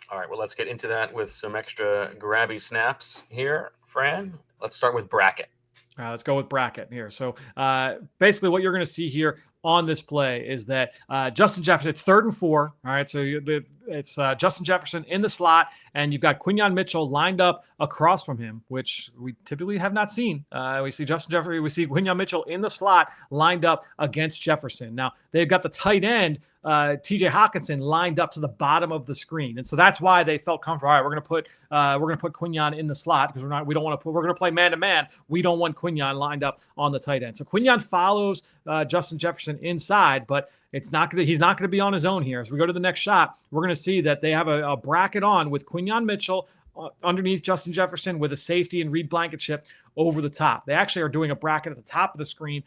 All right, well, let's get into that with some extra grabby snaps here, Fran. Let's start with bracket.
Let's go with bracket here. So basically what you're going to see here on this play is that Justin Jefferson, it's 3rd and 4. All right, so it's Justin Jefferson in the slot, and you've got Quinyon Mitchell lined up across from him, which we typically have not seen. We see Justin Jefferson, we see Quinyon Mitchell in the slot lined up against Jefferson. Now, they've got the tight end, TJ Hawkinson, lined up to the bottom of the screen. And so that's why they felt comfortable. All right, we're going to put Quinyon in the slot because we're going to play man-to-man. We don't want Quinyon lined up on the tight end. So Quinyon follows Justin Jefferson inside, but he's not going to be on his own here. As we go to the next shot, we're going to see that they have a bracket on with Quinyon Mitchell underneath Justin Jefferson with a safety and Reed Blankenship over the top. They actually are doing a bracket at the top of the screen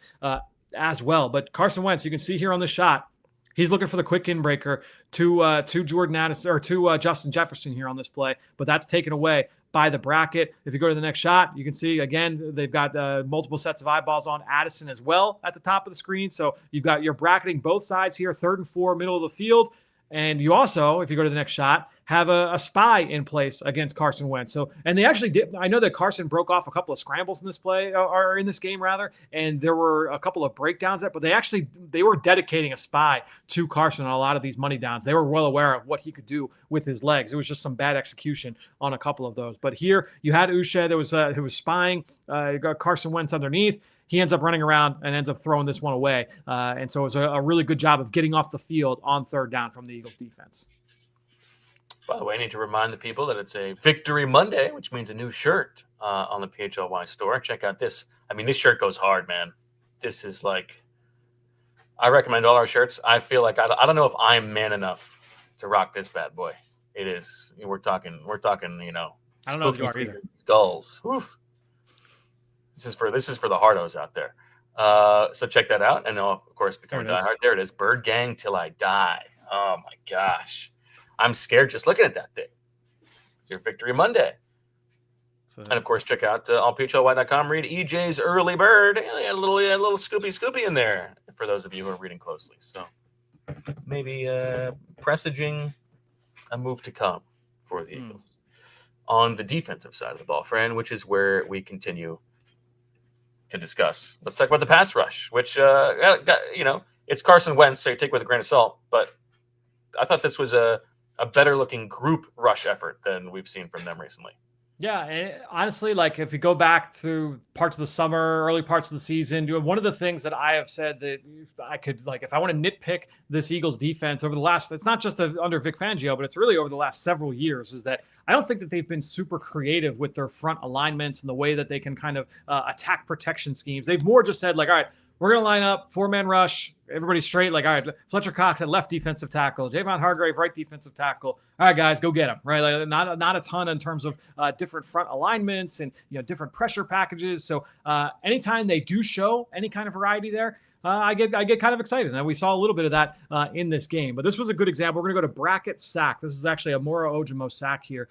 as well. But Carson Wentz, you can see here on the shot, he's looking for the quick inbreaker to Jordan Addison or to Justin Jefferson here on this play, but that's taken away by the bracket. If you go to the next shot, you can see, again, they've got multiple sets of eyeballs on Addison as well at the top of the screen. So you're bracketing both sides here, 3rd and 4, middle of the field. And you also, if you go to the next shot, have a spy in place against Carson Wentz. So, and they actually did. I know that Carson broke off a couple of scrambles in this play, or in this game rather, and there were a couple of breakdowns but they were dedicating a spy to Carson on a lot of these money downs. They were well aware of what he could do with his legs. It was just some bad execution on a couple of those. But here you had Uche who was spying. You got Carson Wentz underneath. He ends up running around and ends up throwing this one away. And so it was a really good job of getting off the field on 3rd down from the Eagles defense.
By the way, I need to remind the people that it's a Victory Monday, which means a new shirt on the PHLY store. Check out this. I mean, this shirt goes hard, man. This is like, I recommend all our shirts. I feel like I don't know if I'm man enough to rock this bad boy. It is. We're talking. I don't know if you are either. Skulls. Oof. This is for the hardos out there. So check that out, and of course become a diehard. There it is. Bird Gang Till I Die. Oh my gosh. I'm scared just looking at that thing. Your Victory Monday. And, of course, check out allphly.com. Read EJ's Early Bird. A little scoopy in there for those of you who are reading closely. So maybe presaging a move to come for the Eagles. On the defensive side of the ball, Fran, which is where we continue to discuss. Let's talk about the pass rush, which, it's Carson Wentz, so you take it with a grain of salt. But I thought this was a better-looking group rush effort than we've seen from them recently.
Yeah, and honestly, like if you go back to parts of the summer, early parts of the season, one of the things that I have said that I could, like, if I want to nitpick this Eagles defense over the last, it's not just under Vic Fangio, but it's really over the last several years, is that I don't think that they've been super creative with their front alignments and the way that they can kind of attack protection schemes. They've more just said, like, all right, we're going to line up 4-man rush, everybody straight. Like, all right, Fletcher Cox at left defensive tackle, Javon Hargrave right defensive tackle. All right, guys, go get him. Right, like, not a ton in terms of different front alignments and different pressure packages. So anytime they do show any kind of variety there, I get kind of excited. And we saw a little bit of that in this game. But this was a good example. We're going to go to bracket sack. This is actually a Moro Ojimo sack here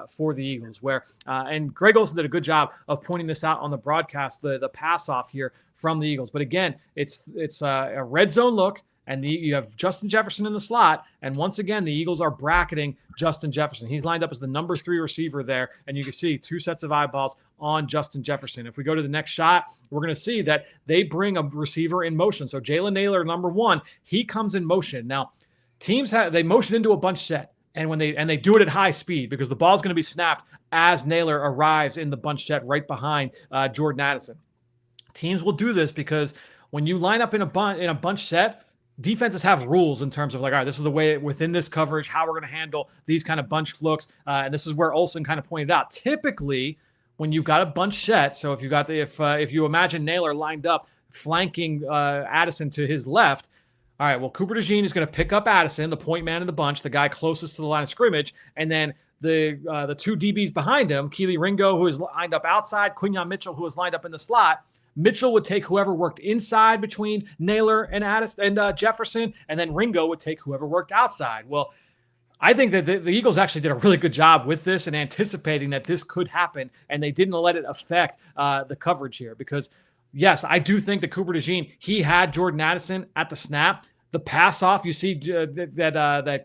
for the Eagles, where and Greg Olsen did a good job of pointing this out on the broadcast, the pass off here from the Eagles. But again, it's a red zone look. And you have Justin Jefferson in the slot. And once again, the Eagles are bracketing Justin Jefferson. He's lined up as the number 3 receiver there. And you can see 2 sets of eyeballs on Justin Jefferson. If we go to the next shot, we're going to see that they bring a receiver in motion. So Jalen Naylor, number 1, he comes in motion. Now, teams they motion into a bunch set. And they do it at high speed because the ball is going to be snapped as Naylor arrives in the bunch set right behind Jordan Addison. Teams will do this because when you line up in a bunch set, defenses have rules in terms of like, all right, this is the way within this coverage, how we're going to handle these kind of bunch looks. And this is where Olsen kind of pointed out. Typically, when you've got a bunch set, so if if you imagine Naylor lined up flanking Addison to his left, all right, well, Cooper DeJean is going to pick up Addison, the point man of the bunch, the guy closest to the line of scrimmage, and then the 2 DBs behind him, Keely Ringo, who is lined up outside, Quinyon Mitchell, who is lined up in the slot. Mitchell would take whoever worked inside between Naylor and Addison and Jefferson, and then Ringo would take whoever worked outside. Well, I think that the Eagles actually did a really good job with this and anticipating that this could happen, and they didn't let it affect the coverage here because, yes, I do think that Cooper DeJean, he had Jordan Addison at the snap. The pass off, you see that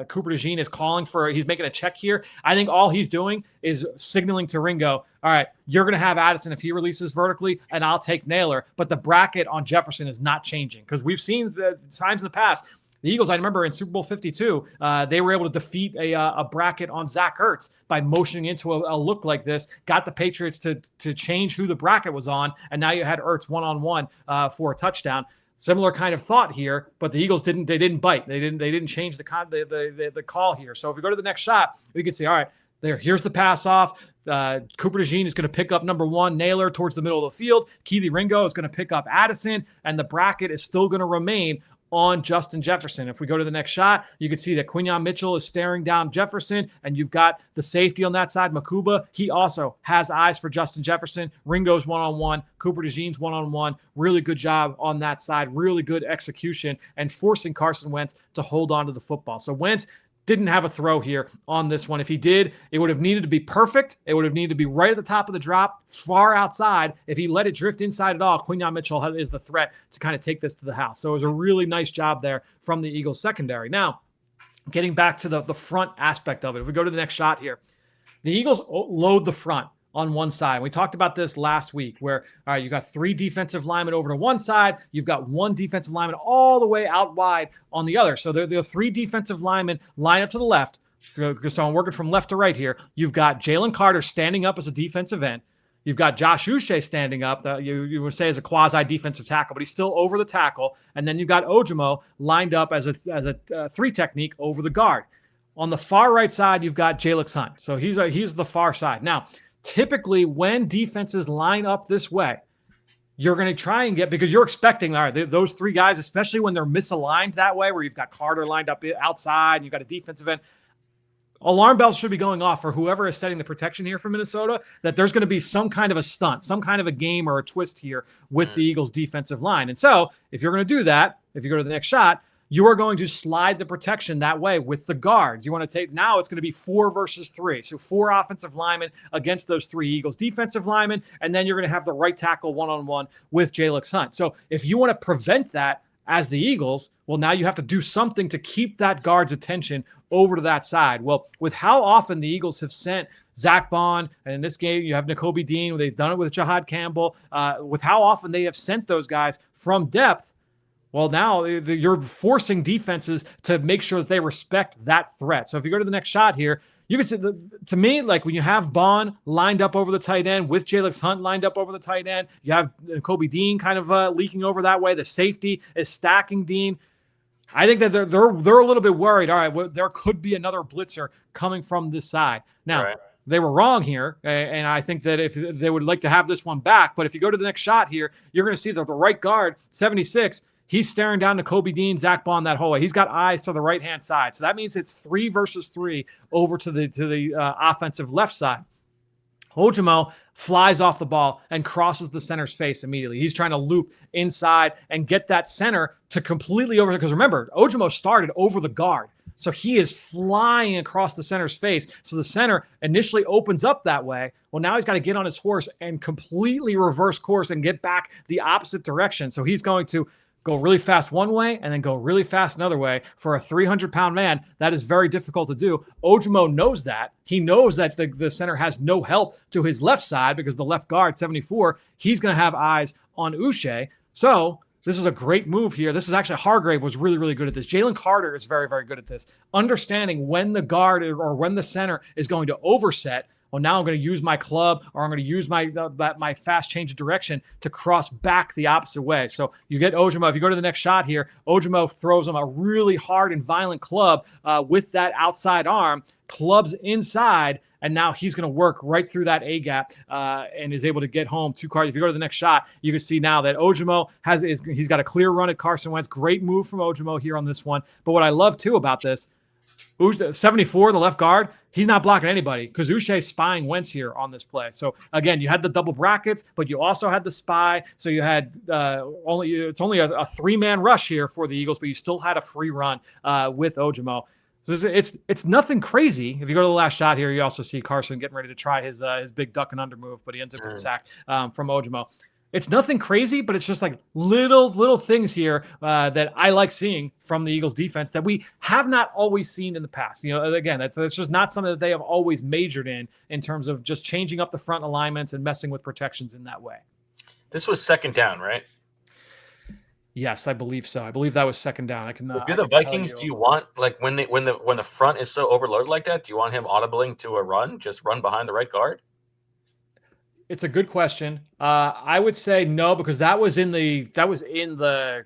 Cooper DeJean is calling for, he's making a check here. I think all he's doing is signaling to Ringo, all right, you're going to have Addison if he releases vertically, and I'll take Naylor. But the bracket on Jefferson is not changing because we've seen the times in the past. The Eagles, I remember in Super Bowl 52, they were able to defeat a bracket on Zach Ertz by motioning into a look like this, got the Patriots to change who the bracket was on, and now you had Ertz one-on-one for a touchdown. Similar kind of thought here, but the Eagles didn't bite. They didn't change the call here. So if we go to the next shot, we can see, all right, here's the pass off. Cooper DeJean is going to pick up number 1, Naylor, towards the middle of the field. Keely Ringo is going to pick up Addison, and the bracket is still going to remain on Justin Jefferson. If we go to the next shot, you can see that Quinyon Mitchell is staring down Jefferson, and you've got the safety on that side, Makuba. He also has eyes for Justin Jefferson. Ringo's one-on-one, Cooper DeJean's one-on-one. Really good job on that side. Really good execution and forcing Carson Wentz to hold on to the football. So Wentz didn't have a throw here on this one. If he did, it would have needed to be perfect. It would have needed to be right at the top of the drop, far outside. If he let it drift inside at all, Quinyon Mitchell is the threat to kind of take this to the house. So it was a really nice job there from the Eagles secondary. Now, getting back to the front aspect of it, if we go to the next shot here, the Eagles load the front on one side. We talked about this last week where, all right, you got 3 defensive linemen over to one side. You've got 1 defensive lineman all the way out wide on the other. So there are 3 defensive linemen line up to the left. So I'm working from left to right here. You've got Jalen Carter standing up as a defensive end. You've got Josh Uche standing up. You would say as a quasi-defensive tackle, but he's still over the tackle. And then you've got Ojimo lined up as a 3 technique over the guard. On the far right side, you've got Jalix Hunt. So he's the far side. Now, typically, when defenses line up this way, you're going to try and because you're expecting, all right, those 3 guys, especially when they're misaligned that way, where you've got Carter lined up outside and you've got a defensive end, alarm bells should be going off for whoever is setting the protection here for Minnesota, that there's going to be some kind of a stunt, some kind of a game or a twist here with the Eagles defensive line. And so if you're going to do that, if you go to the next shot, you are going to slide the protection that way with the guards. You want to take, now it's going to be 4 versus 3. So 4 offensive linemen against those 3 Eagles defensive linemen. And then you're going to have the right tackle one-on-one with Jalix Hunt. So if you want to prevent that as the Eagles, well, now you have to do something to keep that guard's attention over to that side. Well, with how often the Eagles have sent Zach Bond, and in this game you have Nakobe Dean, they've done it with Jahad Campbell, with how often they have sent those guys from depth, well, now you're forcing defenses to make sure that they respect that threat. So if you go to the next shot here, you can see, to me, like when you have Bond lined up over the tight end with Jalix Hunt lined up over the tight end, you have Kobe Dean kind of leaking over that way. The safety is stacking Dean. I think that they're a little bit worried. All right, well, there could be another blitzer coming from this side. Now, right, they were wrong here, and I think that if they would like to have this one back, but if you go to the next shot here, you're going to see the right guard, 76. He's staring down to Kobe Dean, Zach Bond that whole way. He's got eyes to the right-hand side. So that means it's 3 versus 3 over to the offensive left side. Ojimo flies off the ball and crosses the center's face immediately. He's trying to loop inside and get that center to completely over. Because remember, Ojimo started over the guard. So he is flying across the center's face. So the center initially opens up that way. Well, now he's got to get on his horse and completely reverse course and get back the opposite direction. So he's going to go really fast one way and then go really fast another way. For a 300-pound man, that is very difficult to do. Ojimo knows that. He knows that the center has no help to his left side because the left guard, 74, he's going to have eyes on Uche. So this is a great move here. This is actually, Hargrave was really, really good at this. Jalen Carter is very, very good at this. Understanding when the guard or when the center is going to overset. Well, now I'm going to use my club, or I'm going to use my fast change of direction to cross back the opposite way. So you get Ojimo. If you go to the next shot here, Ojimo throws him a really hard and violent club with that outside arm, clubs inside, and now he's going to work right through that A gap and is able to get home 2 cards. If you go to the next shot, you can see now that Ojimo he's got a clear run at Carson Wentz. Great move from Ojimo here on this one. But what I love too about this, 74, the left guard, he's not blocking anybody because Uche's spying Wentz here on this play. So again, you had the double brackets, but you also had the spy. So you had it's only a 3-man rush here for the Eagles, but you still had a free run with Ojimo. So it's nothing crazy. If you go to the last shot here, you also see Carson getting ready to try his big duck and under move, but he ends up getting sacked from Ojimo. It's nothing crazy, but it's just like little things here that I like seeing from the Eagles defense that we have not always seen in the past. You know, again, that's just not something that they have always majored in terms of just changing up the front alignments and messing with protections in that way.
This was second down, right?
Yes, I believe so. I believe that was second down. I can.
If you're the Vikings, do you want, like, when the front is so overloaded like that, do you want him audibling to a run? Just run behind the right guard?
It's a good question. I would say no, because that was in the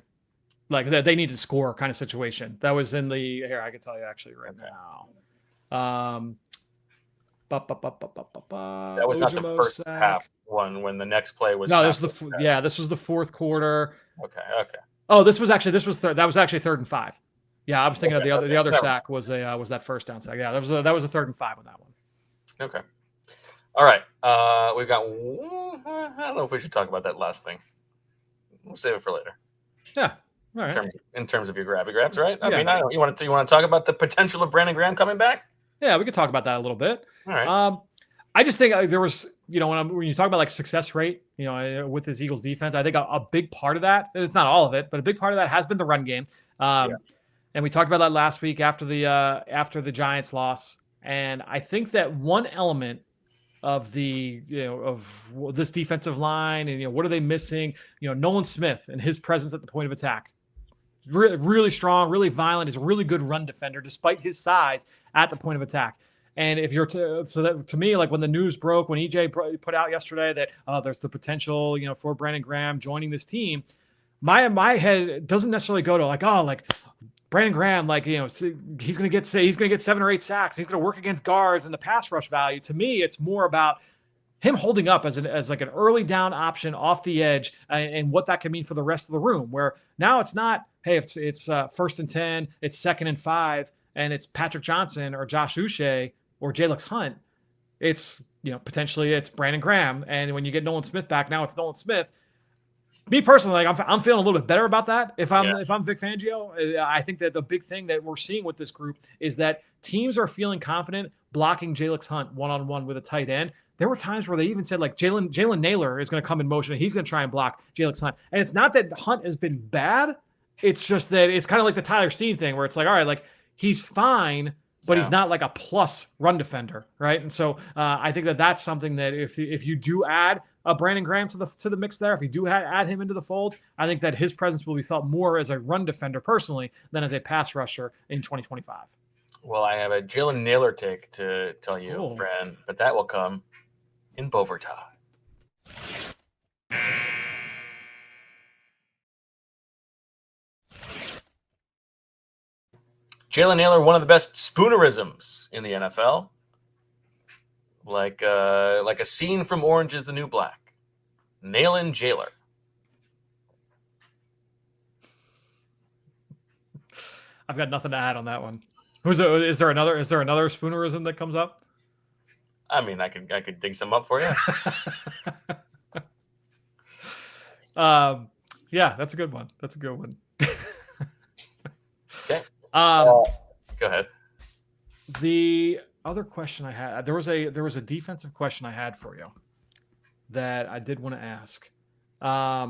like they need to score kind of situation. That was in the here. I can tell you actually right now.
That was not the first half one when the next play was.
No, this was the fourth quarter.
Okay.
Oh, that was actually 3rd and 5. Yeah, I was thinking of the other sack was that first down sack. Yeah, that was a 3rd and 5 on that one.
Okay. All right. We've got. I don't know if we should talk about that last thing. We'll save it for later.
Yeah. All right.
In terms of your grabs, right? I
Yeah.
mean, I don't. You want to talk about the potential of Brandon Graham coming back?
Yeah, we could talk about that a little bit.
All right.
I just think there was, when you talk about like success rate, with this Eagles defense, I think a big part of that, it's not all of it, but a big part of that has been the run game. And we talked about that last week after the Giants loss. And I think that one element of of this defensive line and, what are they missing? Nolan Smith and his presence at the point of attack. Really strong, really violent. Is a really good run defender despite his size at the point of attack. And if you're to me, like when the news broke, when EJ put out yesterday that there's the potential, for Brandon Graham joining this team, my head doesn't necessarily go to like Brandon Graham, he's going to get 7 or 8 sacks. He's going to work against guards and the pass rush value. To me, it's more about him holding up as like an early down option off the edge and what that can mean for the rest of the room. Where now it's not, hey, it's 1st and 10, it's 2nd and 5, and it's Patrick Johnson or Josh Uche or Jalix Hunt. It's potentially it's Brandon Graham, and when you get Nolan Smith back, now it's Nolan Smith. Me personally, I'm feeling a little bit better about that. If I'm Vic Fangio, I think that the big thing that we're seeing with this group is that teams are feeling confident blocking Jalix Hunt one-on-one with a tight end. There were times where they even said like Jalen Naylor is going to come in motion and he's going to try and block Jalix Hunt. And it's not that Hunt has been bad. It's just that it's kind of like the Tyler Steen thing where it's like, all right, like he's fine, but he's not like a plus run defender, right? And so I think that that's something that if you do add a Brandon Graham to the mix there, if you do add him into the fold, I think that his presence will be felt more as a run defender personally than as a pass rusher in 2025.
Well, I have a Jalen Naylor take to tell you, Fran, but that will come in overtime. Jalen Naylor, one of the best spoonerisms in the NFL. Like a scene from Orange is the New Black. Nailin' Jailer.
I've got nothing to add on that one. Is there another spoonerism that comes up?
I mean, I could dig some up for you.
Yeah, that's a good one. That's a good one.
Okay.
Um,
Go ahead.
The other question I had, there was a defensive question I had for you that I did want to ask. I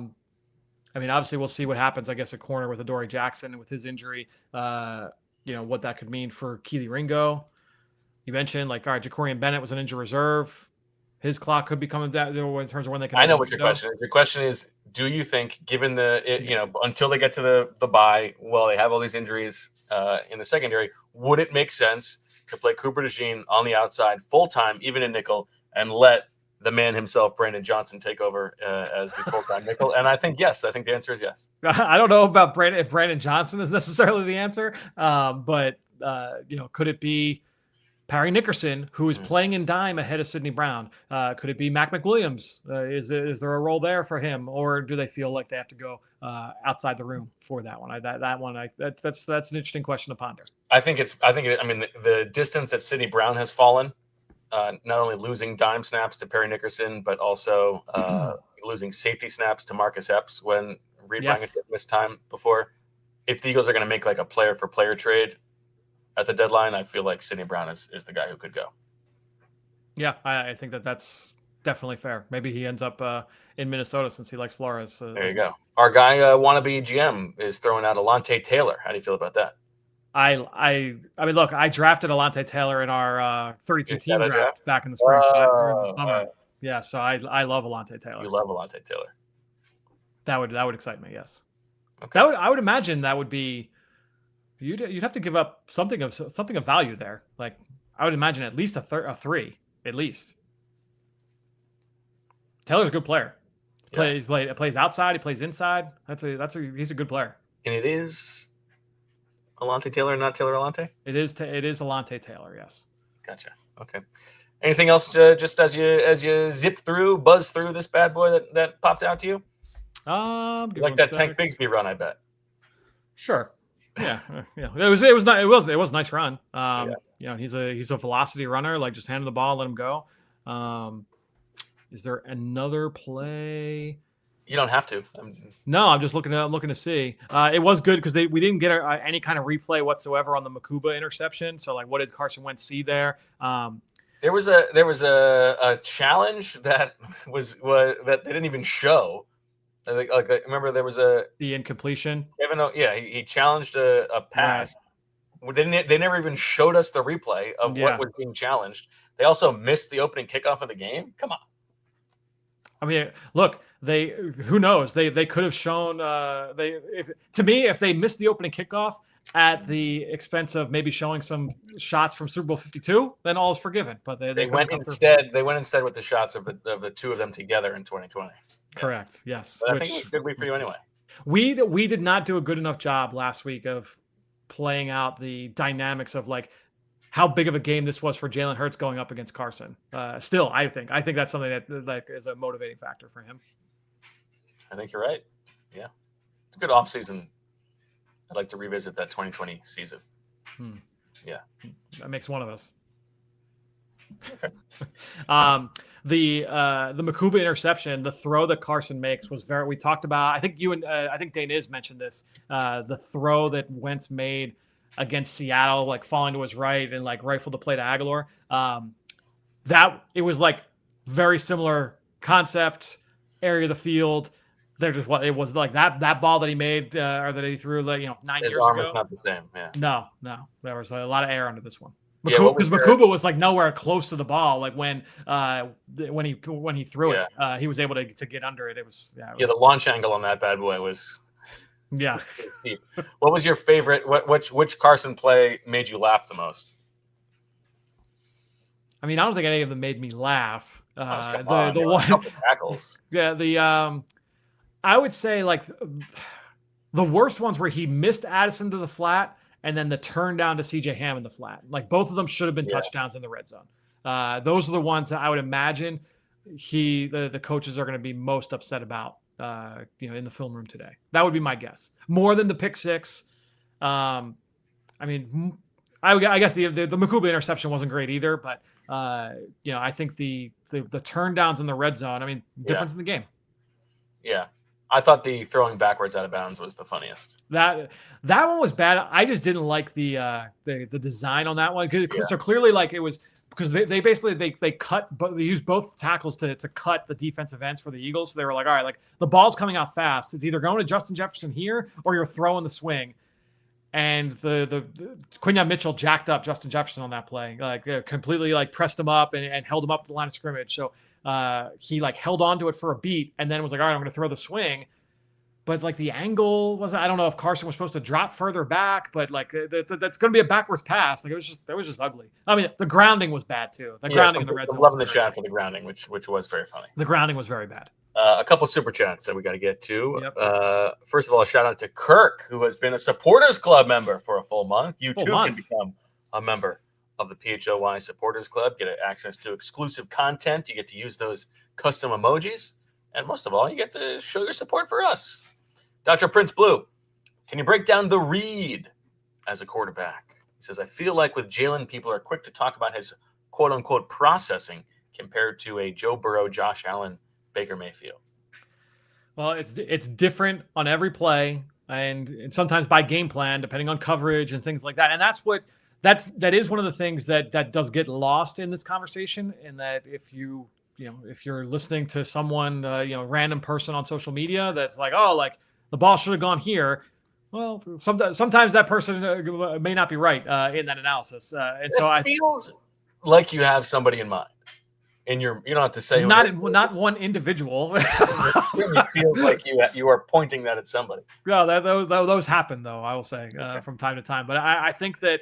mean, obviously, we'll see what happens. I guess a corner with Adoree Jackson with his injury. What that could mean for Keely Ringo. You mentioned all right, Jacorian Bennett was an injured reserve. His clock could be coming down in terms of when they can.
I know what your question is. Your question is, do you think, given until they get to the bye, well, they have all these injuries in the secondary, would it make sense to play Cooper DeJean on the outside full time, even in nickel, and let the man himself, Brandon Johnson, take over as the full time nickel? And I think yes. I think the answer is yes.
I don't know about if Brandon Johnson is necessarily the answer, but could it be Parry Nickerson, who is playing in dime ahead of Sidney Brown? Could it be Mac McWilliams? Is there a role there for him, or do they feel like they have to go outside the room for that one? That's an interesting question to ponder.
I mean, the distance that Sidney Brown has fallen, not only losing dime snaps to Parry Nickerson, but also losing safety snaps to Marcus Epps when Reed Blankenship missed time before. If the Eagles are going to make like a player for player trade at the deadline, I feel like Sidney Brown is the guy who could go.
Yeah, I think that's definitely fair. Maybe he ends up in Minnesota since he likes Flores.
There you go. Our guy, wannabe GM, is throwing out Alontae Taylor. How do you feel about that?
I mean, look, I drafted Alontae Taylor in our 32-team draft back in the spring, or the summer. Yeah, so I love Alontae Taylor.
You love Alontae Taylor.
That would excite me. Yes. Okay. I would imagine that would be. You'd have to give up something of value there. Like I would imagine at least a 3, at least. Taylor's a good player. He plays outside. He plays inside. He's a good player.
And it is Alontae Taylor, not Taylor Alontae?
It is Alontae Taylor. Yes.
Gotcha. Okay. Anything else? Just as you buzz through this bad boy that popped out to you? Like that Tank Bigsby run, I bet.
Sure. Yeah. It was a nice run. He's a velocity runner. Like just hand him the ball, let him go. Is there another play?
You don't have to.
No, I'm just looking to see. It was good because we didn't get any kind of replay whatsoever on the Makuba interception. So like, what did Carson Wentz see there?
There was a challenge that that they didn't even show. Like remember there was the incompletion. He challenged a pass. Right. They never even showed us the replay of what was being challenged. They also missed the opening kickoff of the game. Come on.
I mean, look, who knows? They could have shown if they missed the opening kickoff at the expense of maybe showing some shots from Super Bowl 52, then all is forgiven. But they went instead.
They went instead with the shots of the two of them together in 2020.
Correct. Yes.
But I think it was a good week for you anyway.
We did not do a good enough job last week of playing out the dynamics of like how big of a game this was for Jalen Hurts going up against Carson. Still, I think that's something that like is a motivating factor for him.
I think you're right. Yeah, it's a good offseason. I'd like to revisit that 2020 season. Yeah,
that makes one of us.
Okay.
The Makuba interception, the throw that Carson makes was we talked about. I think I think Dane Is mentioned this. The throw that Wentz made against Seattle, like falling to his right and like rifled the play to Aguilar. That it was like very similar concept, area of the field. They're just it was like that ball that he made or that he threw 9 years ago.
His arm is not the same. Yeah.
No, there was a lot of air under this one. Because Makuba was like nowhere close to the ball. Like when he threw it, he was able to get under it. It was
the launch angle on that bad boy was steep. What was your favorite? Which Carson play made you laugh the most?
I mean, I don't think any of them made me laugh.
The one tackles.
Yeah, I would say like the worst ones where he missed Addison to the flat. And then the turn down to CJ Ham in the flat. Like both of them should have been touchdowns in the red zone. Those are the ones that I would imagine the coaches are going to be most upset about, in the film room today. That would be my guess. More than the pick six. I mean, I guess the Makuba interception wasn't great either, but I think the turn downs in the red zone. I mean, difference in the game.
Yeah, I thought the throwing backwards out of bounds was the funniest.
That one was bad. I just didn't like the design on that one. So clearly, like it was because they basically they cut, but they used both tackles to cut the defensive ends for the Eagles. So they were like, all right, like the ball's coming out fast. It's either going to Justin Jefferson here or you're throwing the swing. And the Quinyon Mitchell jacked up Justin Jefferson on that play, like completely like pressed him up and held him up at the line of scrimmage. So he like held on to it for a beat and then was like, all right, I'm going to throw the swing. But like the angle was, I don't know if Carson was supposed to drop further back, but like that's going to be a backwards pass. Like it was just ugly. I mean, the grounding was bad too. The grounding in the red zone.
Loving the chat for the grounding, which was very funny.
The grounding was very bad.
A couple super chats that we got to get to.
Yep.
First of all, a shout out to Kirk, who has been a Supporters Club member for a full month. You too can become a member of the PHLY Supporters Club. Get access to exclusive content. You get to use those custom emojis. And most of all, you get to show your support for us. Dr. Prince Blue, can you break down the read as a quarterback? He says, I feel like with Jalen, people are quick to talk about his quote-unquote processing compared to a Joe Burrow, Josh Allen, Baker Mayfield.
Well, it's different on every play and sometimes by game plan, depending on coverage and things like that. And that is one of the things that does get lost in this conversation. In that if you're listening to someone, random person on social media that's like, oh, like the ball should have gone here. Well, sometimes that person may not be right in that analysis. And so it
feels like you have somebody in mind. And you don't have to say
not one individual.
It feels like you are pointing that at somebody.
Yeah, those happen though. I will say from time to time. But I think that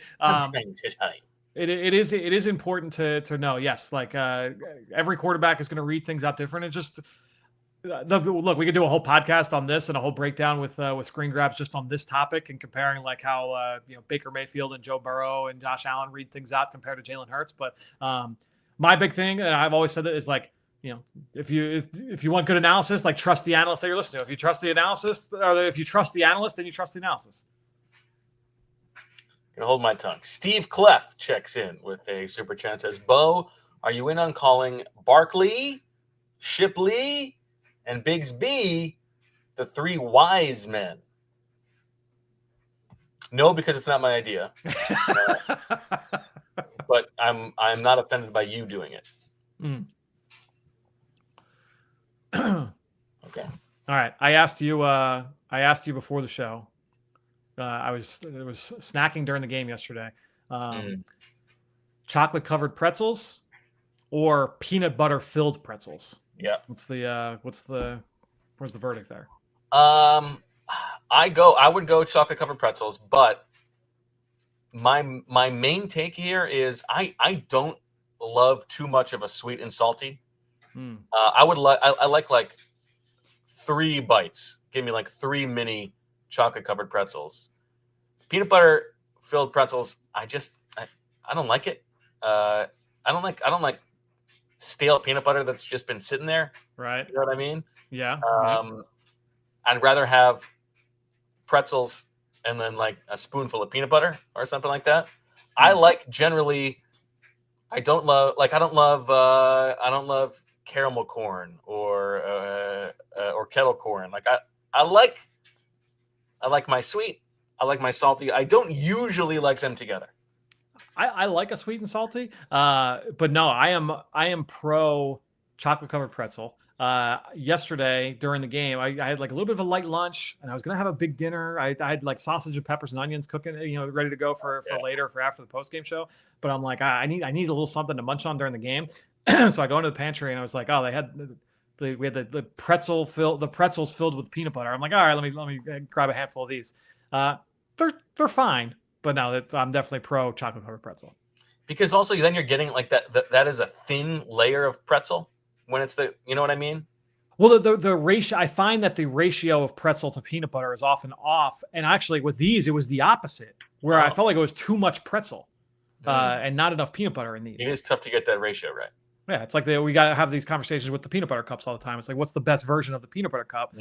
it is important to know. Yes, like every quarterback is going to read things out different. It's just look. We could do a whole podcast on this and a whole breakdown with screen grabs just on this topic and comparing like how Baker Mayfield and Joe Burrow and Josh Allen read things out compared to Jalen Hurts, but. My big thing, and I've always said that, is like, if you want good analysis, like trust the analyst that you're listening to. If you trust the analysis, or if you trust the analyst, then you trust the analysis.
Gonna hold my tongue. Steve Clef checks in with a super chat. Says, Bo, are you in on calling Barkley, Shipley, and Bigsby the three wise men? No, because it's not my idea. But I'm not offended by you doing it. Okay.
All right. I asked you before the show. I was snacking during the game yesterday. Chocolate covered pretzels or peanut butter filled pretzels.
Yeah.
Where's the verdict there?
I would go chocolate covered pretzels, but my main take here is I don't love too much of a sweet and salty. I like 3 bites. Give me like 3 mini chocolate covered pretzels. Peanut butter filled pretzels. I don't like it. I don't like stale peanut butter that's just been sitting there.
Right.
You know what I mean?
Yeah.
I'd rather have pretzels and then like a spoonful of peanut butter or something like that. I like generally. I don't love caramel corn or kettle corn. Like I like my sweet. I like my salty. I don't usually like them together.
I like a sweet and salty, but no, I am pro chocolate covered pretzel. Yesterday during the game, I had like a little bit of a light lunch, and I was gonna have a big dinner. I had like sausage and peppers and onions cooking, ready to go for later, for after the post game show. But I'm like, I need a little something to munch on during the game. So I go into the pantry and I was like, oh, we had the pretzels filled with peanut butter. I'm like, all right, let me grab a handful of these. They're fine, but no, I'm definitely pro chocolate covered pretzel.
Because also then you're getting like that is a thin layer of pretzel. When it's you know what I mean?
Well, the ratio, I find that the ratio of pretzel to peanut butter is often off. And actually with these, it was the opposite, where I felt like it was too much pretzel and not enough peanut butter in these.
It is tough to get that ratio right.
Yeah, it's like we got to have these conversations with the peanut butter cups all the time. It's like, what's the best version of the peanut butter cup?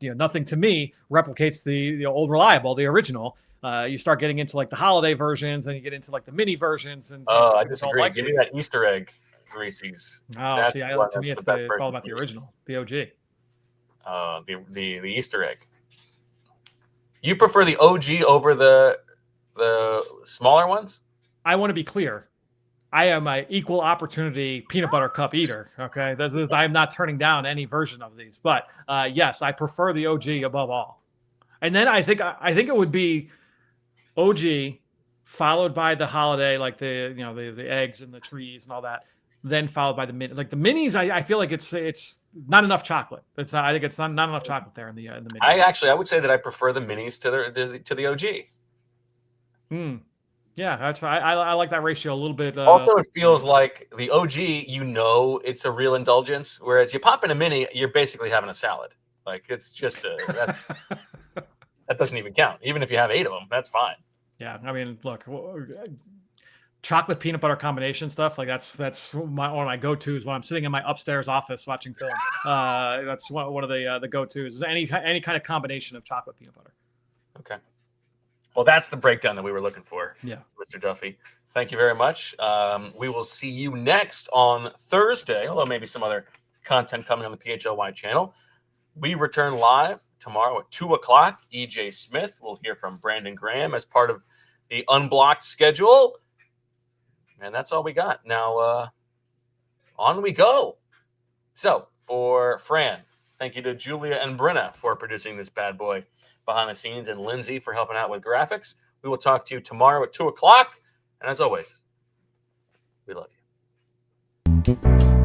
Nothing to me replicates the old reliable, the original. You start getting into like the holiday versions, and you get into like the mini versions, and
I
people don't
disagree.
like
Give
it.
me that Easter egg Reese's.
Oh, see, to me,
that's the best
it's all
version
about
for
the
me.
original, the OG.
The Easter egg. You prefer the OG over the smaller ones?
I want to be clear. I am an equal opportunity peanut butter cup eater. Okay, I am not turning down any version of these, but yes, I prefer the OG above all. And then I think it would be OG followed by the holiday, like the eggs and the trees and all that. Then followed by the mini, like the minis. I feel like it's not enough chocolate. I think it's not enough chocolate there in the minis.
I would say that I prefer the minis to the OG.
Yeah, that's I like that ratio a little bit.
Also, it feels like the OG, it's a real indulgence, whereas you pop in a mini, you're basically having a salad. Like it's just that doesn't even count. Even if you have 8 of them, that's fine.
Yeah, I mean, look, chocolate peanut butter combination stuff like that's one of my go-tos when I'm sitting in my upstairs office watching film. That's one of the go-tos. Is any kind of combination of chocolate peanut butter.
Okay. Well, that's the breakdown that we were looking for.
Yeah,
Mr. Duffy. Thank you very much. We will see you next on Thursday, although maybe some other content coming on the PHLY channel. We return live tomorrow at 2 o'clock. EJ Smith will hear from Brandon Graham as part of the Unblocked schedule. And that's all we got. Now, on we go. So, for Fran, thank you to Julia and Brenna for producing this bad boy behind the scenes, and Lindsay for helping out with graphics. We will talk to you tomorrow at 2 o'clock. And as always, we love you.